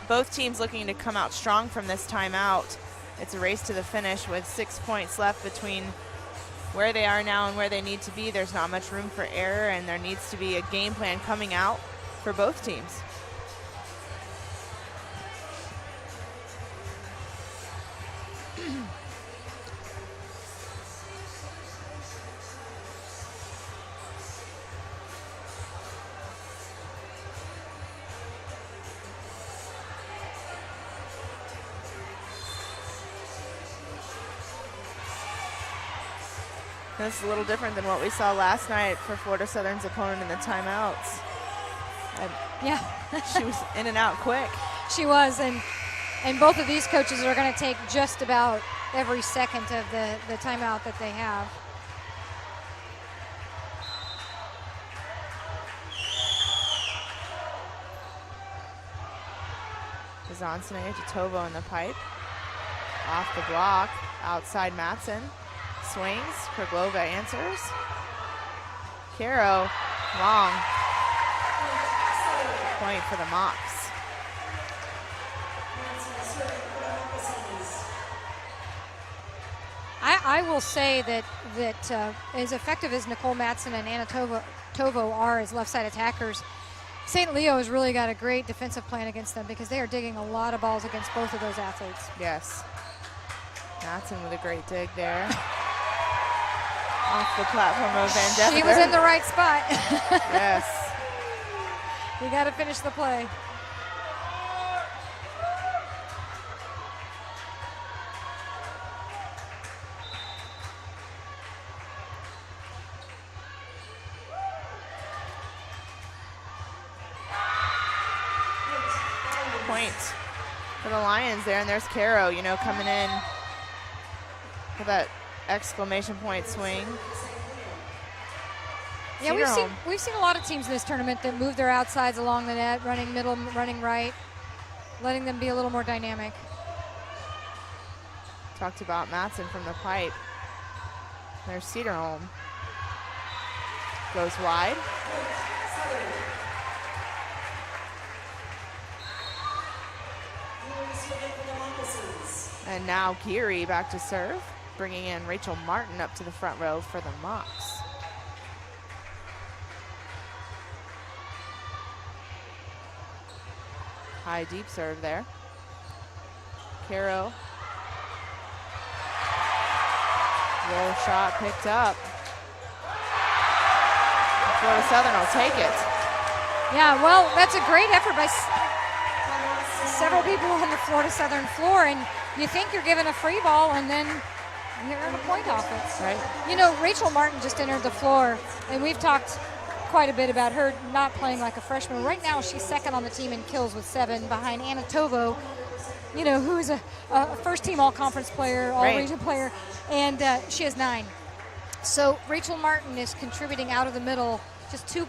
Both teams looking to come out strong from this timeout. It's a race to the finish with 6 points left between where they are now and where they need to be. There's not much room for error, and there needs to be a game plan coming out for both teams. This is a little different than what we saw last night for Florida Southern's opponent in the timeouts. Yeah. She was in and out quick. She was, and both of these coaches are going to take just about every second of the timeout that they have. Bassansene to Tovo in the pipe. Off the block, outside Matson. Swings, Krglova answers. Caro, long. Point for the Mocs. I will say that as effective as Nicole Matson and Anna Tovo are as left side attackers, St. Leo has really got a great defensive plan against them because they are digging a lot of balls against both of those athletes. Yes. Matson with a great dig there. Off the platform of Van Deventer. She was in the right spot. Yes. We got to finish the play. Point for the Lions there, and there's Caro, coming in with that exclamation point swing. Yeah, we've seen a lot of teams in this tournament that move their outsides along the net, running middle, running right, letting them be a little more dynamic. Talked about Matson from the pipe. There's Cedarholm. Goes wide. And now Geary back to serve, bringing in Rachel Martin up to the front row for the Mocs. High deep serve there. Caro. Roll shot picked up. Florida Southern will take it. Yeah, well, that's a great effort by several people on the Florida Southern floor, and you think you're given a free ball, and then you're in a point off it. Right. Rachel Martin just entered the floor, and we've talked quite a bit about her not playing like a freshman. Right now, she's second on the team in kills with 7 behind Anna Tovo, who's a first-team all-conference player, all-region player, and she has 9. So Rachel Martin is contributing out of the middle, just two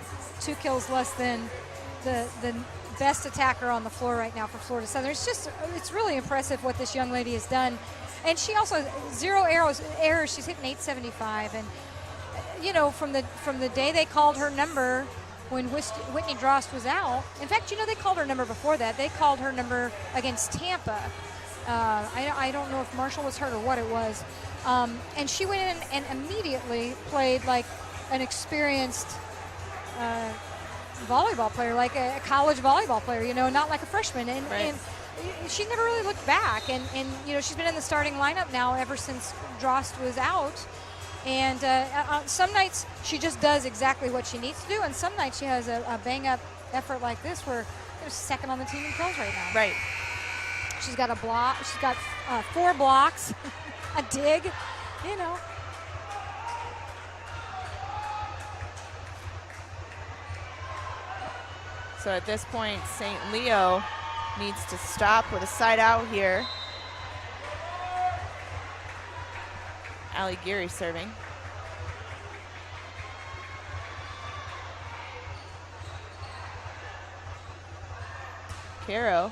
kills less than the best attacker on the floor right now for Florida Southern. It's really impressive what this young lady has done. And she also has 0 errors. She's hitting 875. And, from the day they called her number when Whitney Drost was out, in fact, they called her number before that. They called her number against Tampa. I don't know if Marshall was hurt or what it was. And she went in and immediately played like an experienced volleyball player, like a college volleyball player, not like a freshman. And she never really looked back. And she's been in the starting lineup now ever since Drost was out. And some nights she just does exactly what she needs to do, and some nights she has a bang-up effort like this where she's second on the team in kills right now. Right. She's got a block. She's got 4 blocks, a dig, So at this point, St. Leo needs to stop with a side out here. Ali Geary serving. Caro.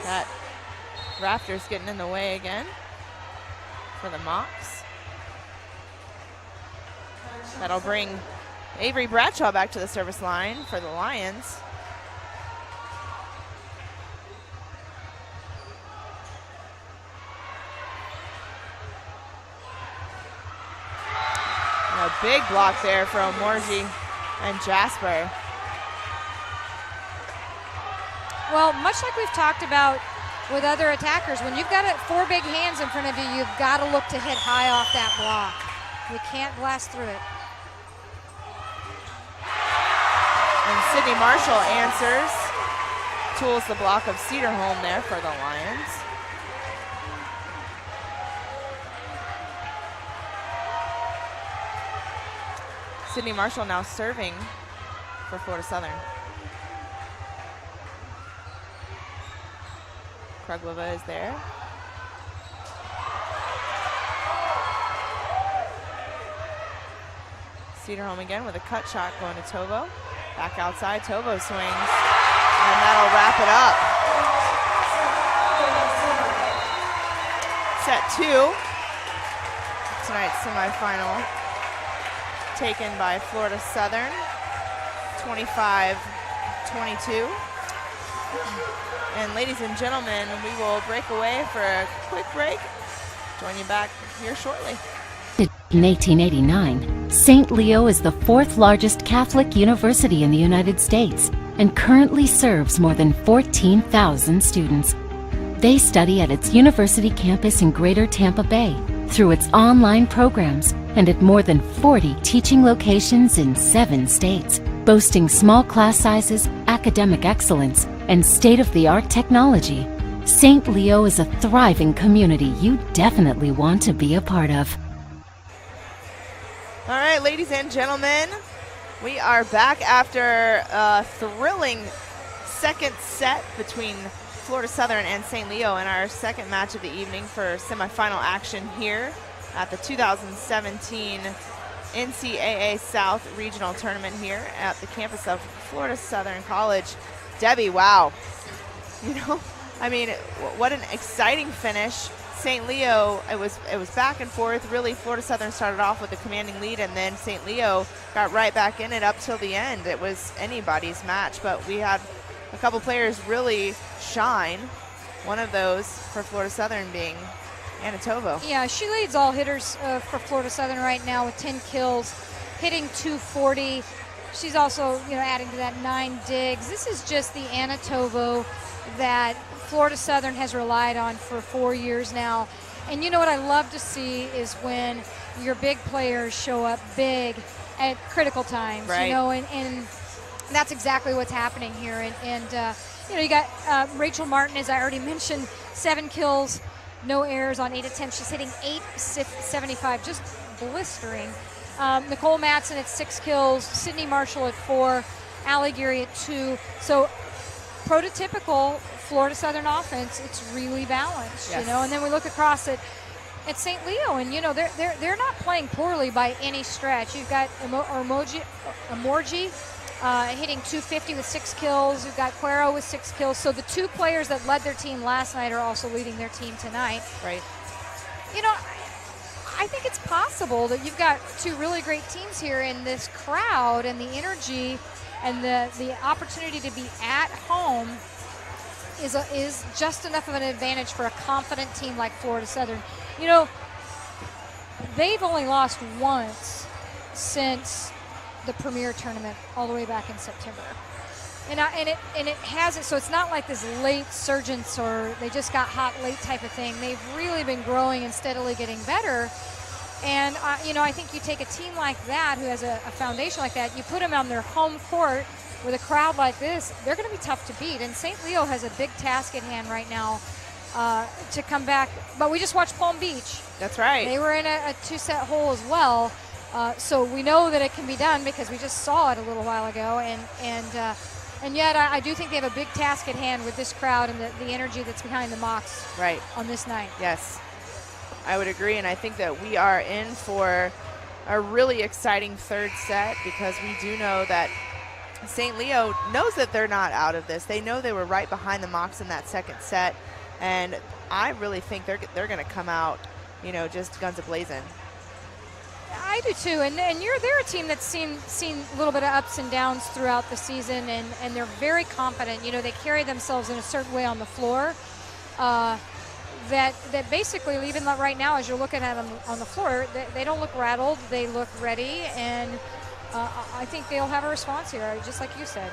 That rafter's getting in the way again for the Mocs. That'll bring Avery Bradshaw back to the service line for the Lions. A big block there for Omorji and Jasper. Well, much like we've talked about with other attackers, when you've got 4 big hands in front of you, you've got to look to hit high off that block. You can't blast through it. And Sydney Marshall answers. Tools the block of Cedarholm there for the Lions. Sydney Marshall now serving for Florida Southern. Kruglova is there. Cedarholm again with a cut shot going to Tovo. Back outside, Tovo swings, and that'll wrap it up. Set 2. Tonight's semifinal taken by Florida Southern, 25-22. And ladies and gentlemen, we will break away for a quick break. Join you back here shortly. In 1889, St. Leo is the 4th largest Catholic university in the United States and currently serves more than 14,000 students. They study at its university campus in Greater Tampa Bay through its online programs and at more than 40 teaching locations in 7 states, boasting small class sizes, academic excellence, and state-of-the-art technology. St. Leo is a thriving community you definitely want to be a part of. All right, ladies and gentlemen, we are back after a thrilling second set between Florida Southern and St. Leo in our second match of the evening for semifinal action here at the 2017 NCAA South Regional Tournament here at the campus of Florida Southern College. Debbie, wow. You know, I mean, what an exciting finish. St. Leo, it was back and forth. Really, Florida Southern started off with a commanding lead, and then St. Leo got right back in it up till the end. It was anybody's match, but we had a couple players really shine. One of those for Florida Southern being Anna Tovo. Yeah, she leads all hitters for Florida Southern right now with 10 kills, hitting .240. She's also, adding to that 9 digs. This is just the Anna Tovo that Florida Southern has relied on for 4 years now. And you know what I love to see is when your big players show up big at critical times, right. And that's exactly what's happening here. And you got Rachel Martin, as I already mentioned, 7 kills, no errors on 8 attempts. She's hitting .875, just blistering. Nicole Matson at 6 kills, Sydney Marshall at 4, Ali Geary at 2. So prototypical Florida Southern offense, it's really balanced, yes. And then we look across at St. Leo, and they're not playing poorly by any stretch. You've got Omorji hitting .250 with 6 kills. You've got Cuero with 6 kills. So the 2 players that led their team last night are also leading their team tonight. Right. I think it's possible that you've got 2 really great teams here, in this crowd and the energy and the opportunity to be at home is just enough of an advantage for a confident team like Florida Southern. They've only lost once since the Premier Tournament all the way back in September. And it hasn't, so it's not like this late surgence or they just got hot late type of thing. They've really been growing and steadily getting better. And, I think you take a team like that who has a foundation like that, you put them on their home court with a crowd like this, they're going to be tough to beat. And St. Leo has a big task at hand right now to come back. But we just watched Palm Beach. That's right. They were in a 2-set hole as well. So we know that it can be done because we just saw it a little while ago, and yet I do think they have a big task at hand with this crowd and the energy that's behind the Mocs on this night. Yes, I would agree, and I think that we are in for a really exciting third set because we do know that St. Leo knows that they're not out of this. They know they were right behind the Mocs in that second set, and I really think they're going to come out, just guns a-blazing. I do too, and they're a team that's seen a little bit of ups and downs throughout the season, and they're very confident. They carry themselves in a certain way on the floor that basically, even right now, as you're looking at them on the floor, they don't look rattled. They look ready, and I think they'll have a response here, just like you said.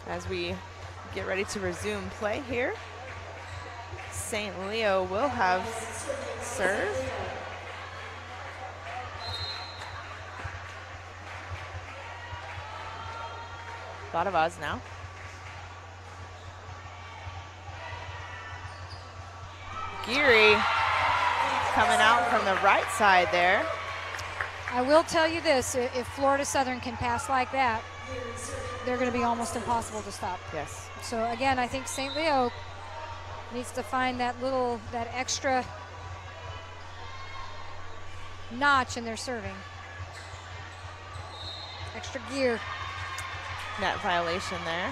As we get ready to resume play here, St. Leo will have serve. Vadavaz now. Geary coming out from the right side there. I will tell you this, if Florida Southern can pass like that, they're going to be almost impossible to stop. Yes. So again, I think St. Leo needs to find that extra notch in their serving. Extra gear. Net violation there.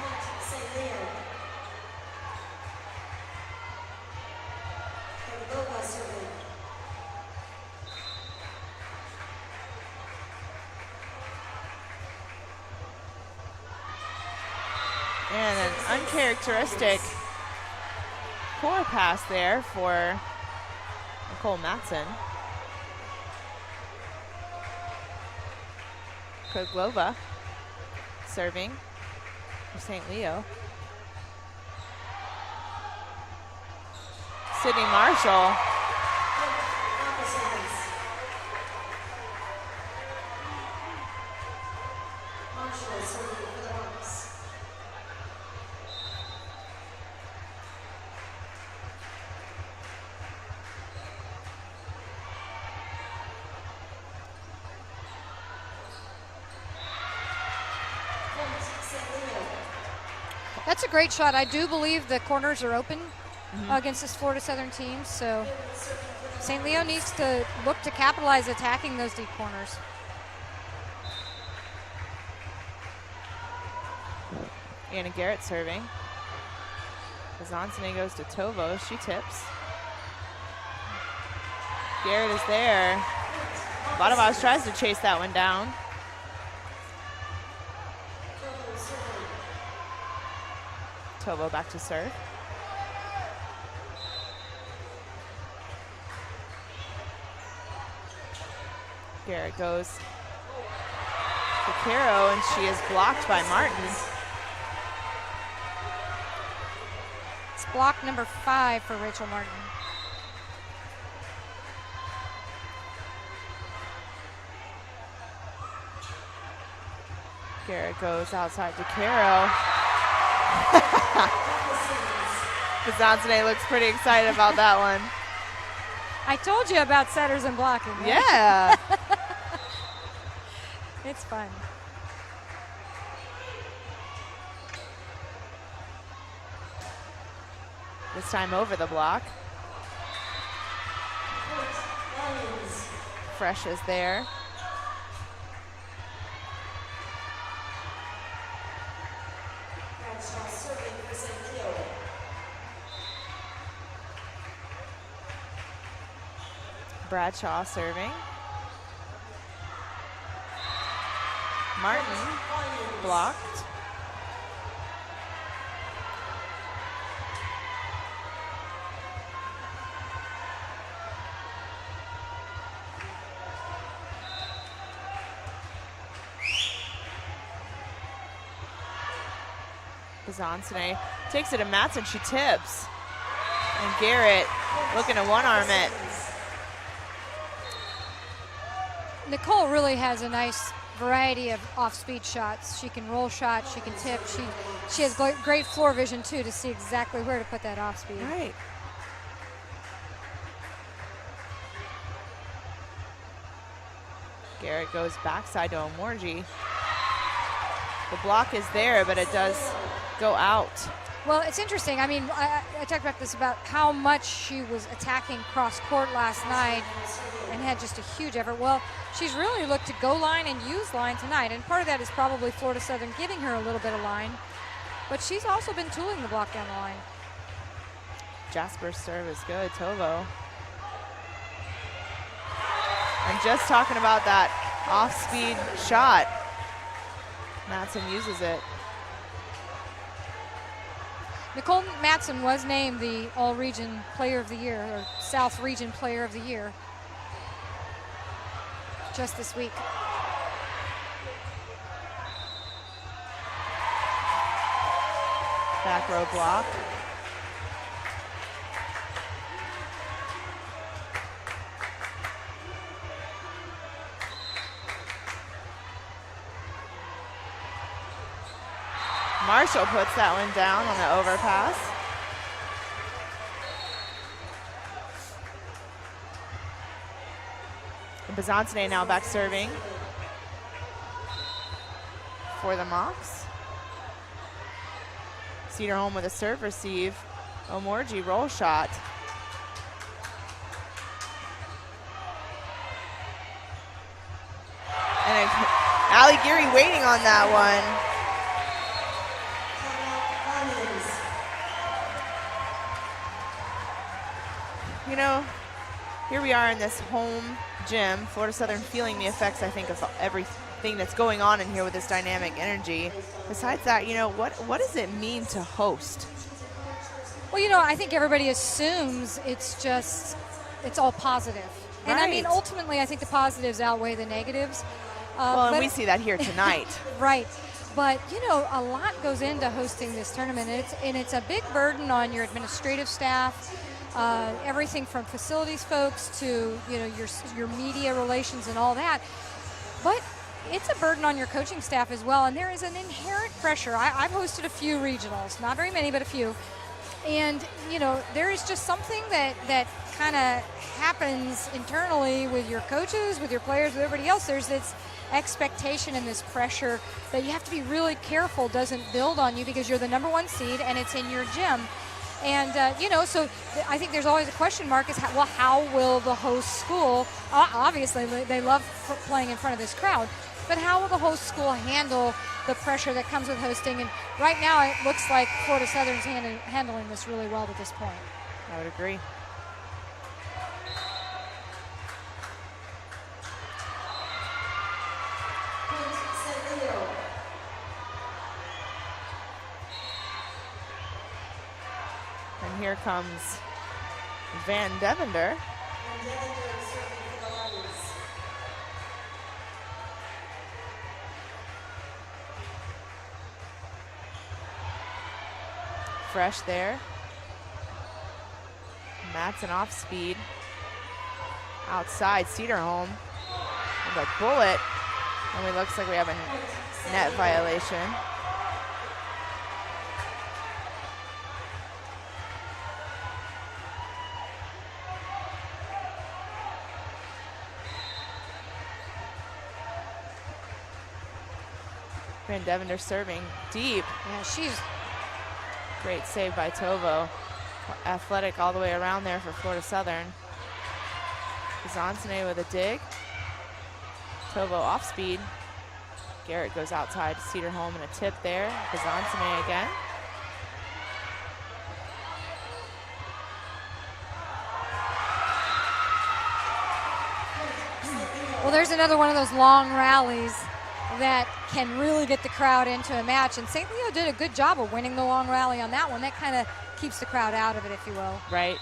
And an uncharacteristic core pass there for Nicole Matson. Koglova serving for St. Leo. Sydney Marshall. That's a great shot. I do believe the corners are open against this Florida Southern team, so St. Leo needs to look to capitalize attacking those deep corners. Anna Garrett serving. Kazantzene goes to Tovo. She tips. Garrett is there. Vadavaz tries to chase that one down. Tovo back to serve. Garrett goes to Caro, and she is blocked by Martin. It's block number 5 for Rachel Martin. Garrett goes outside to Caro. Kazantzene looks pretty excited about that one. I told you about setters and blocking. Right? Yeah. It's fun. This time over the block. Fresh is there. Bradshaw serving. Martin blocked. Kazantzene takes it to Matson. She tips. And Garrett looking to one-arm it. Nicole really has a nice variety of off-speed shots. She can roll shots, she can tip. She has great floor vision too to see exactly where to put that off-speed. Right. Garrett goes backside to Omorji. The block is there, but it does go out. Well, it's interesting. I mean, I talked about this, about how much she was attacking cross court last night and had just a huge effort. Well, she's really looked to go line and use line tonight, and part of that is probably Florida Southern giving her a little bit of line, but she's also been tooling the block down the line. Jasper's serve is good, Tovo. And just talking about that off-speed shot, Matson uses it. Nicole Matson was named the All-Region Player of the Year, or South Region Player of the Year, just this week. Back row block. Marshall puts that one down on the overpass. And Bizantine now back serving for the Mocs. Cedarholm with a serve receive. Omorji roll shot. And Allie Geary waiting on that one. You know, here we are in this home gym, Florida Southern feeling the effects, I think, of everything that's going on in here with this dynamic energy. Besides that, you know, what does it mean to host? Well, you know, I think everybody assumes it's all positive. And I mean, ultimately, I think the positives outweigh the negatives. Well, and we see that here tonight. Right. But, you know, a lot goes into hosting this tournament, and it's a big burden on your administrative staff. Everything from facilities folks to, you know, your media relations and all that. But it's a burden on your coaching staff as well, and there is an inherent pressure. I've hosted a few regionals, not very many, but a few. And, you know, there is just something that kind of happens internally with your coaches, with your players, with everybody else. There's this expectation and this pressure that you have to be really careful doesn't build on you, because you're the #1 seed and it's in your gym. And, you know, so I think there's always a question mark is, how will the host school, obviously they love playing in front of this crowd, but how will the host school handle the pressure that comes with hosting? And right now it looks like Florida Southern's handling this really well at this point. I would agree. And here comes Van Devender. Fresh there. Matson off speed. Outside, Cedarholm with a bullet. And it looks like we have a net violation. Van Devender serving deep. Yeah, she's great save by Tovo. Athletic all the way around there for Florida Southern. Bizantine with a dig. Tovo off speed. Garrett goes outside to Cedarholm and a tip there. Bizantine again. Well, there's another one of those long rallies that can really get the crowd into a match. And St. Leo did a good job of winning the long rally on that one. That kind of keeps the crowd out of it, if you will. Right.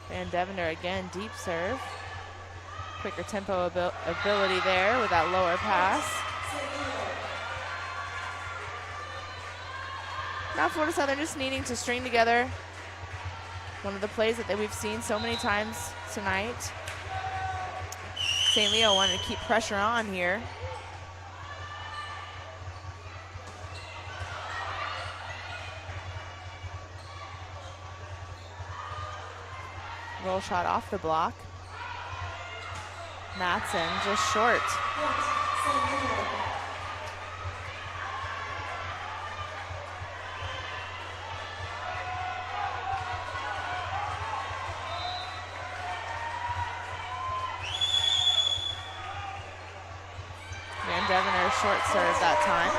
Van Devender again, deep serve. Quicker tempo ability there with that lower pass. Now Florida Southern just needing to string together one of the plays that we've seen so many times tonight. St. Leo wanted to keep pressure on here. Roll shot off the block. Matson just short. Van Devener short serve that time.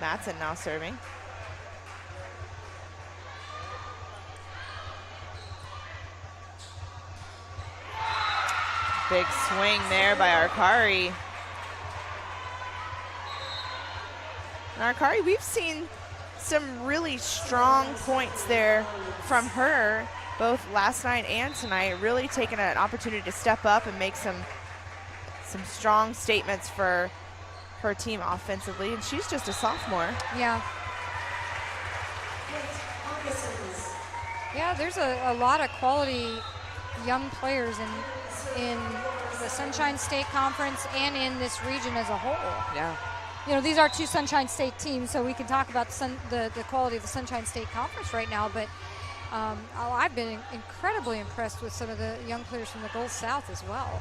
Matson now serving. Big swing there by Arcari. And Arcari, we've seen some really strong points there from her, both last night and tonight, really taking an opportunity to step up and make some strong statements for her team offensively, and she's just a sophomore. Yeah. Yeah, there's a lot of quality young players in the Sunshine State Conference and in this region as a whole. Yeah. You know, these are two Sunshine State teams, so we can talk about the quality of the Sunshine State Conference right now, but I've been incredibly impressed with some of the young players from the Gulf South as well.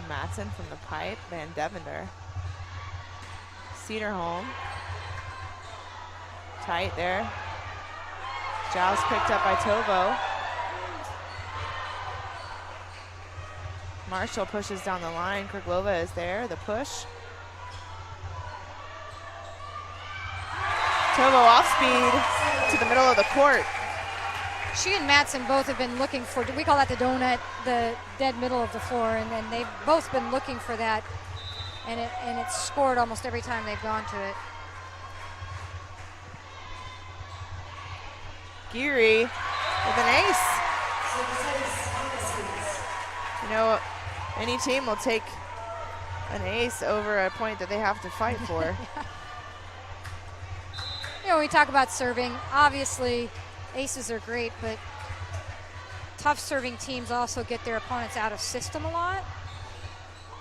Matson from the pipe, Van Devender. Cedarholm. Tight there. Giles picked up by Tovo. Marshall pushes down the line. Krglova is there, the push. Tovo off speed to the middle of the court. She and Matson both have been looking for, we call that the donut, the dead middle of the floor, and then they've both been looking for that, and it's scored almost every time they've gone to it. Geary with an ace. You know, any team will take an ace over a point that they have to fight for. Yeah. You know, when we talk about serving, obviously aces are great, but tough serving teams also get their opponents out of system a lot,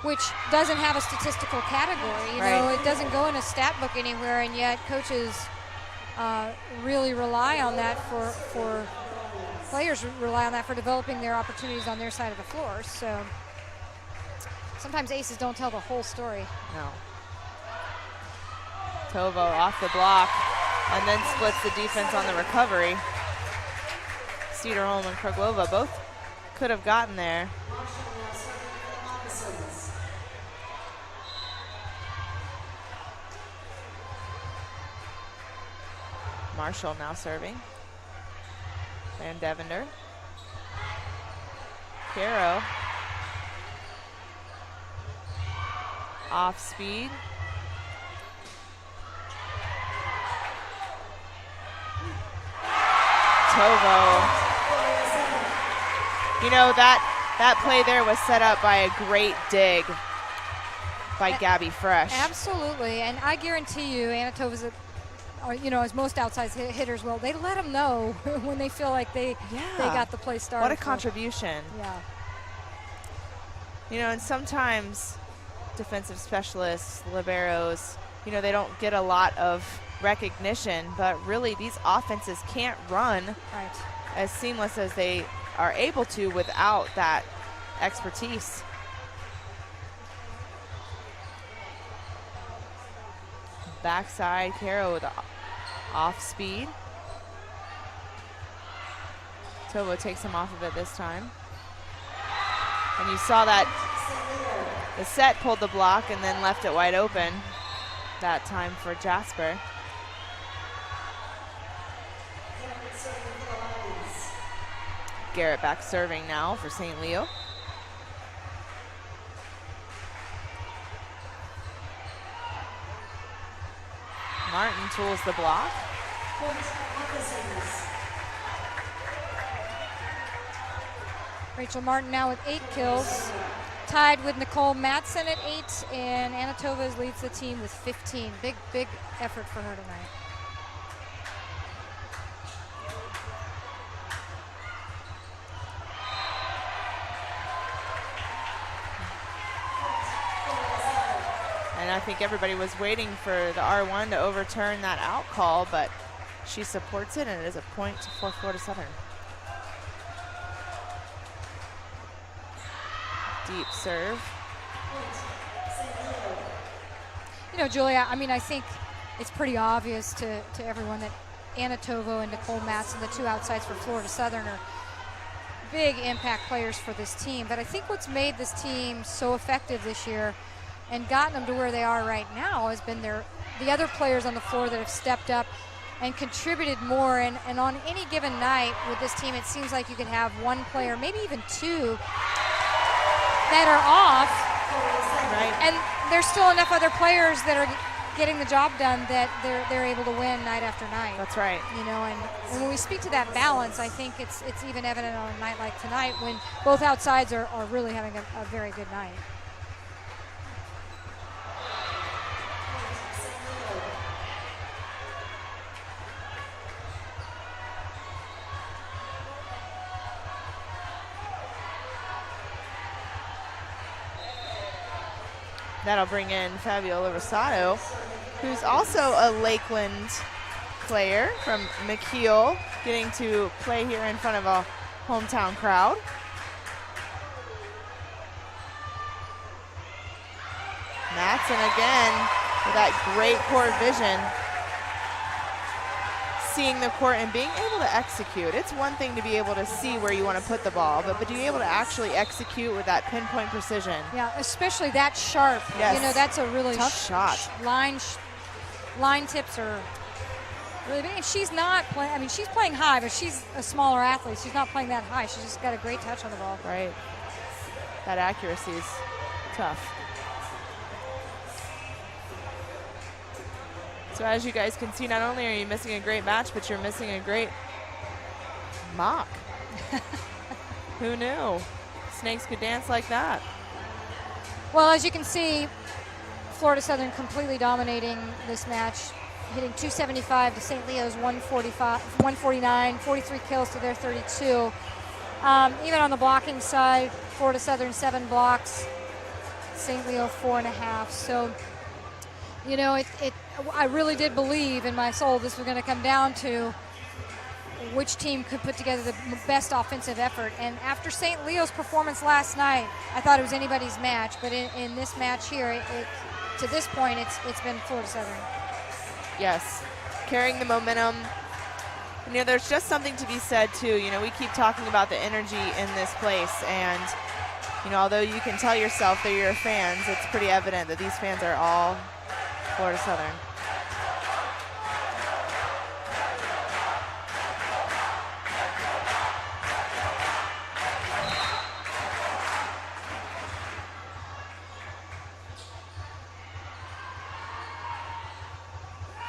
which doesn't have a statistical category. You know, it doesn't go in a stat book anywhere, and yet coaches really rely on that for players rely on that for developing their opportunities on their side of the floor. So sometimes aces don't tell the whole story. No. Tovo off the block and then splits the defense on the recovery. Cedarholm and Krglova both could have gotten there. Marshall now serving. Van Devender. Caro. Off speed. Tovo. You know, that play there was set up by a great dig by Gabby Fresh. Absolutely, and I guarantee you Anatova's, you know, as most outside hitters will, they let them know when they feel like they got the play started. What a contribution. Yeah. You know, and sometimes defensive specialists, liberos, you know, they don't get a lot of recognition, but really these offenses can't run as seamless as they are able to without that expertise. Backside, Caro with off speed. Tovo takes him off of it this time. And you saw that the set pulled the block and then left it wide open that time for Jasper. Garrett back serving now for St. Leo. Martin tools the block. Rachel Martin now with 8 kills, tied with Nicole Matson at 8, and Anatova leads the team with 15. Big effort for her tonight. And I think everybody was waiting for the R1 to overturn that out call, but she supports it, and it is a point for Florida Southern. Deep serve. You know, Julia, I mean, I think it's pretty obvious to everyone that Anatova and Nicole Matson, the two outsides for Florida Southern, are big impact players for this team. But I think what's made this team so effective this year and gotten them to where they are right now has been the other players on the floor that have stepped up and contributed more. And on any given night with this team, it seems like you could have one player, maybe even two, that are off. Right. And there's still enough other players that are getting the job done that they're able to win night after night. That's right. You know, and when we speak to that balance, I think it's even evident on a night like tonight when both outsides are really having a very good night. That'll bring in Fabiola Rosado, who's also a Lakeland player from McKeel, getting to play here in front of a hometown crowd. Matson again with that great court vision. Seeing the court and being able to execute. It's one thing to be able to see where you want to put the ball, but to be able to actually execute with that pinpoint precision. Yeah, especially that sharp. Yes. You know, that's a really tough shot. Line tips are really big. And she's not playing, I mean, she's playing high, but she's a smaller athlete. She's not playing that high. She's just got a great touch on the ball. Right. That accuracy is tough. So as you guys can see, not only are you missing a great match, but you're missing a great mock. Who knew? Snakes could dance like that. Well, as you can see, Florida Southern completely dominating this match, hitting 275 to St. Leo's 149, 43 kills to their 32. Even on the blocking side, Florida Southern 7 blocks, St. Leo 4.5. So, you know, I really did believe in my soul this was going to come down to which team could put together the best offensive effort. And after St. Leo's performance last night, I thought it was anybody's match. But in this match here, to this point, it's been Florida Southern. Yes, carrying the momentum. You know, there's just something to be said, too. You know, we keep talking about the energy in this place. And, you know, although you can tell yourself they're your fans, it's pretty evident that these fans are all Florida Southern.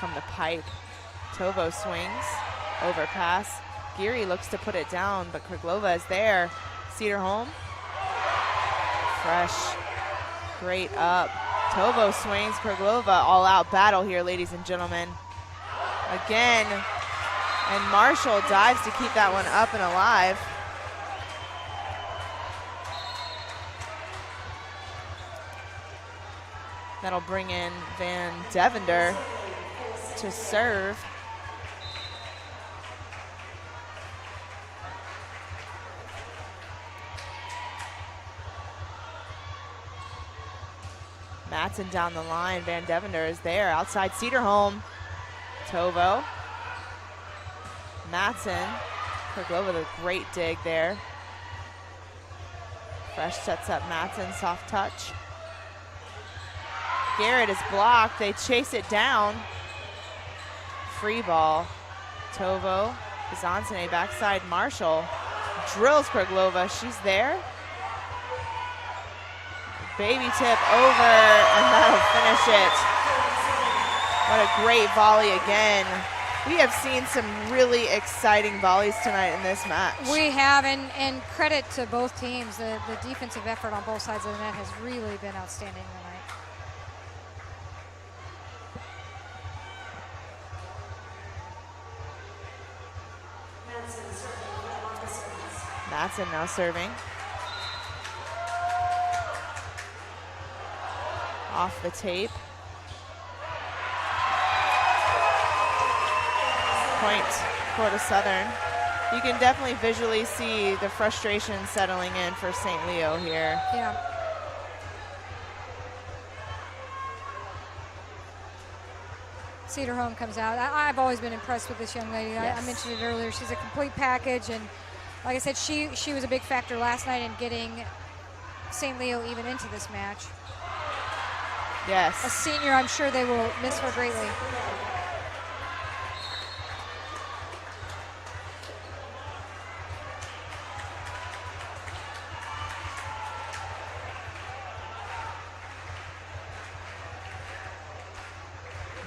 From the pipe, Tovo swings, overpass. Geary looks to put it down, but Kriglova is there. Cedarholm, fresh, great up. Tovo swings, Kriglova, all out battle here, ladies and gentlemen. Again, and Marshall dives to keep that one up and alive. That'll bring in Van Devender to serve. Matson down the line. Van Devender is there. Outside Cedarholm. Tovo. Matson. Kriglova with a great dig there. Fresh sets up Matson. Soft touch. Garrett is blocked. They chase it down. Free ball. Tovo. Bizanzane backside. Marshall drills Kriglova. She's there. Baby tip over, and that'll finish it. What a great volley again We have seen some really exciting volleys tonight in this match. We have, and credit to both teams. The defensive effort on both sides of the net has really been outstanding tonight. Matson now serving. Off the tape. Point Florida Southern. You can definitely visually see the frustration settling in for St. Leo here. Yeah. Cedar Home comes out. I've always been impressed with this young lady. Yes. I mentioned it earlier. She's a complete package, and like I said, she was a big factor last night in getting St. Leo even into this match. Yes. A senior, I'm sure they will miss her greatly.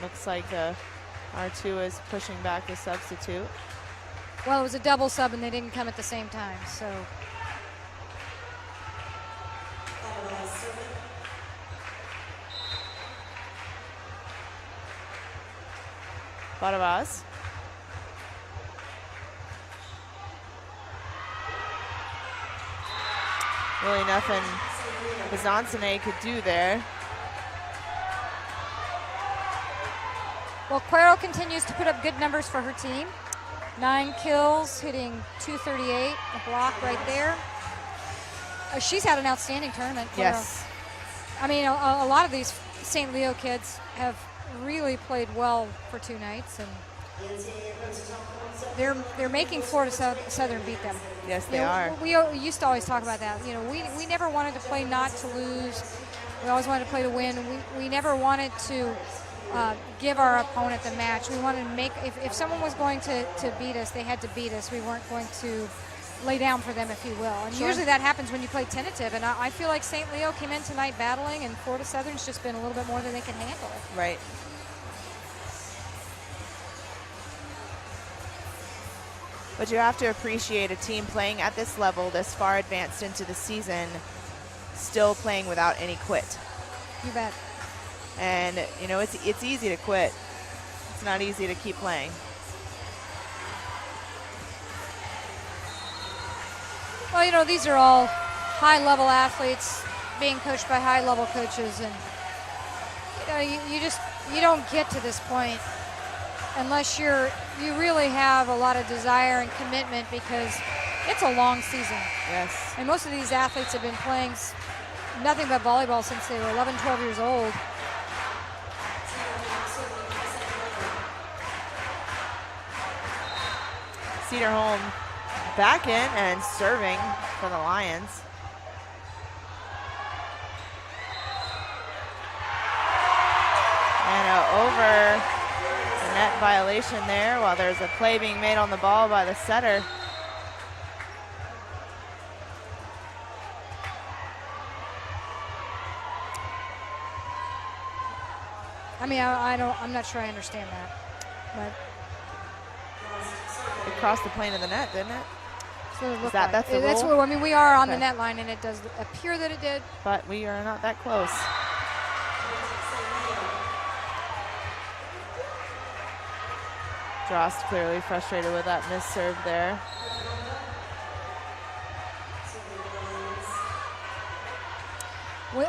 Looks like R2 is pushing back the substitute. Well, it was a double sub and they didn't come at the same time, so. Badavaz. Really nothing Besancene could do there. Well, Cuero continues to put up good numbers for her team. 9 kills, hitting .238, a block right there. She's had an outstanding tournament. Cuero. Yes. I mean, a lot of these St. Leo kids have really played well for 2 nights, and they're making Florida Southern beat them. Yes, they are. We used to always talk about that. You know, we never wanted to play not to lose. We always wanted to play to win. We never wanted to give our opponent the match. We wanted to make, if someone was going to beat us, they had to beat us. We weren't going to lay down for them, if you will. And Sure. usually that happens when you play tentative. And I feel like St. Leo came in tonight battling, and Florida Southern's just been a little bit more than they can handle. Right. But you have to appreciate a team playing at this level, this far advanced into the season, still playing without any quit. You bet. And, you know, it's easy to quit. It's not easy to keep playing. Well, you know, these are all high-level athletes being coached by high-level coaches, and you know, you don't get to this point unless you really have a lot of desire and commitment, because it's a long season. Yes. And most of these athletes have been playing nothing but volleyball since they were 11, 12 years old. Cedar Home back in and serving for the Lions. And over the net violation there, while there's a play being made on the ball by the setter. I mean, I'm not sure I understand that, but It crossed the plane of the net, didn't it? that's what it looked That's like. the That's rule? what, I mean, we are on the Okay. net line, and it does appear that it did. But we are not that close. Drost clearly frustrated with that missed serve there.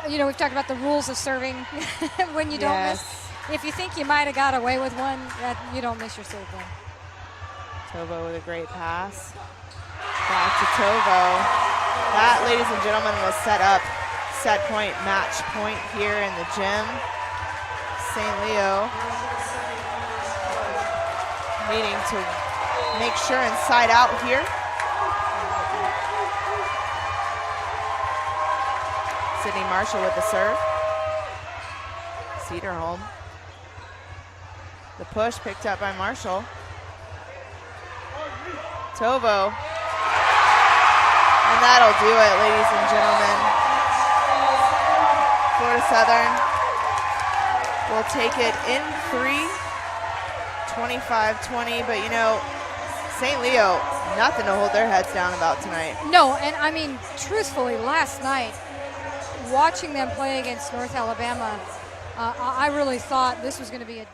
You know, we've talked about the rules of serving when you don't miss. If you think you might have got away with one, you don't miss your serve then. Tovo with a great pass. Back to Tovo. That, ladies and gentlemen, will set up set point, match point here in the gym. St. Leo needing to make sure and side out here. Sydney Marshall with the serve. Cedar Home. The push picked up by Marshall. Tovo. And that'll do it, ladies and gentlemen. Florida Southern will take it in 3, 25-20, but you know, St. Leo, nothing to hold their heads down about tonight. No, and I mean, truthfully, last night, watching them play against North Alabama, I really thought this was going to be a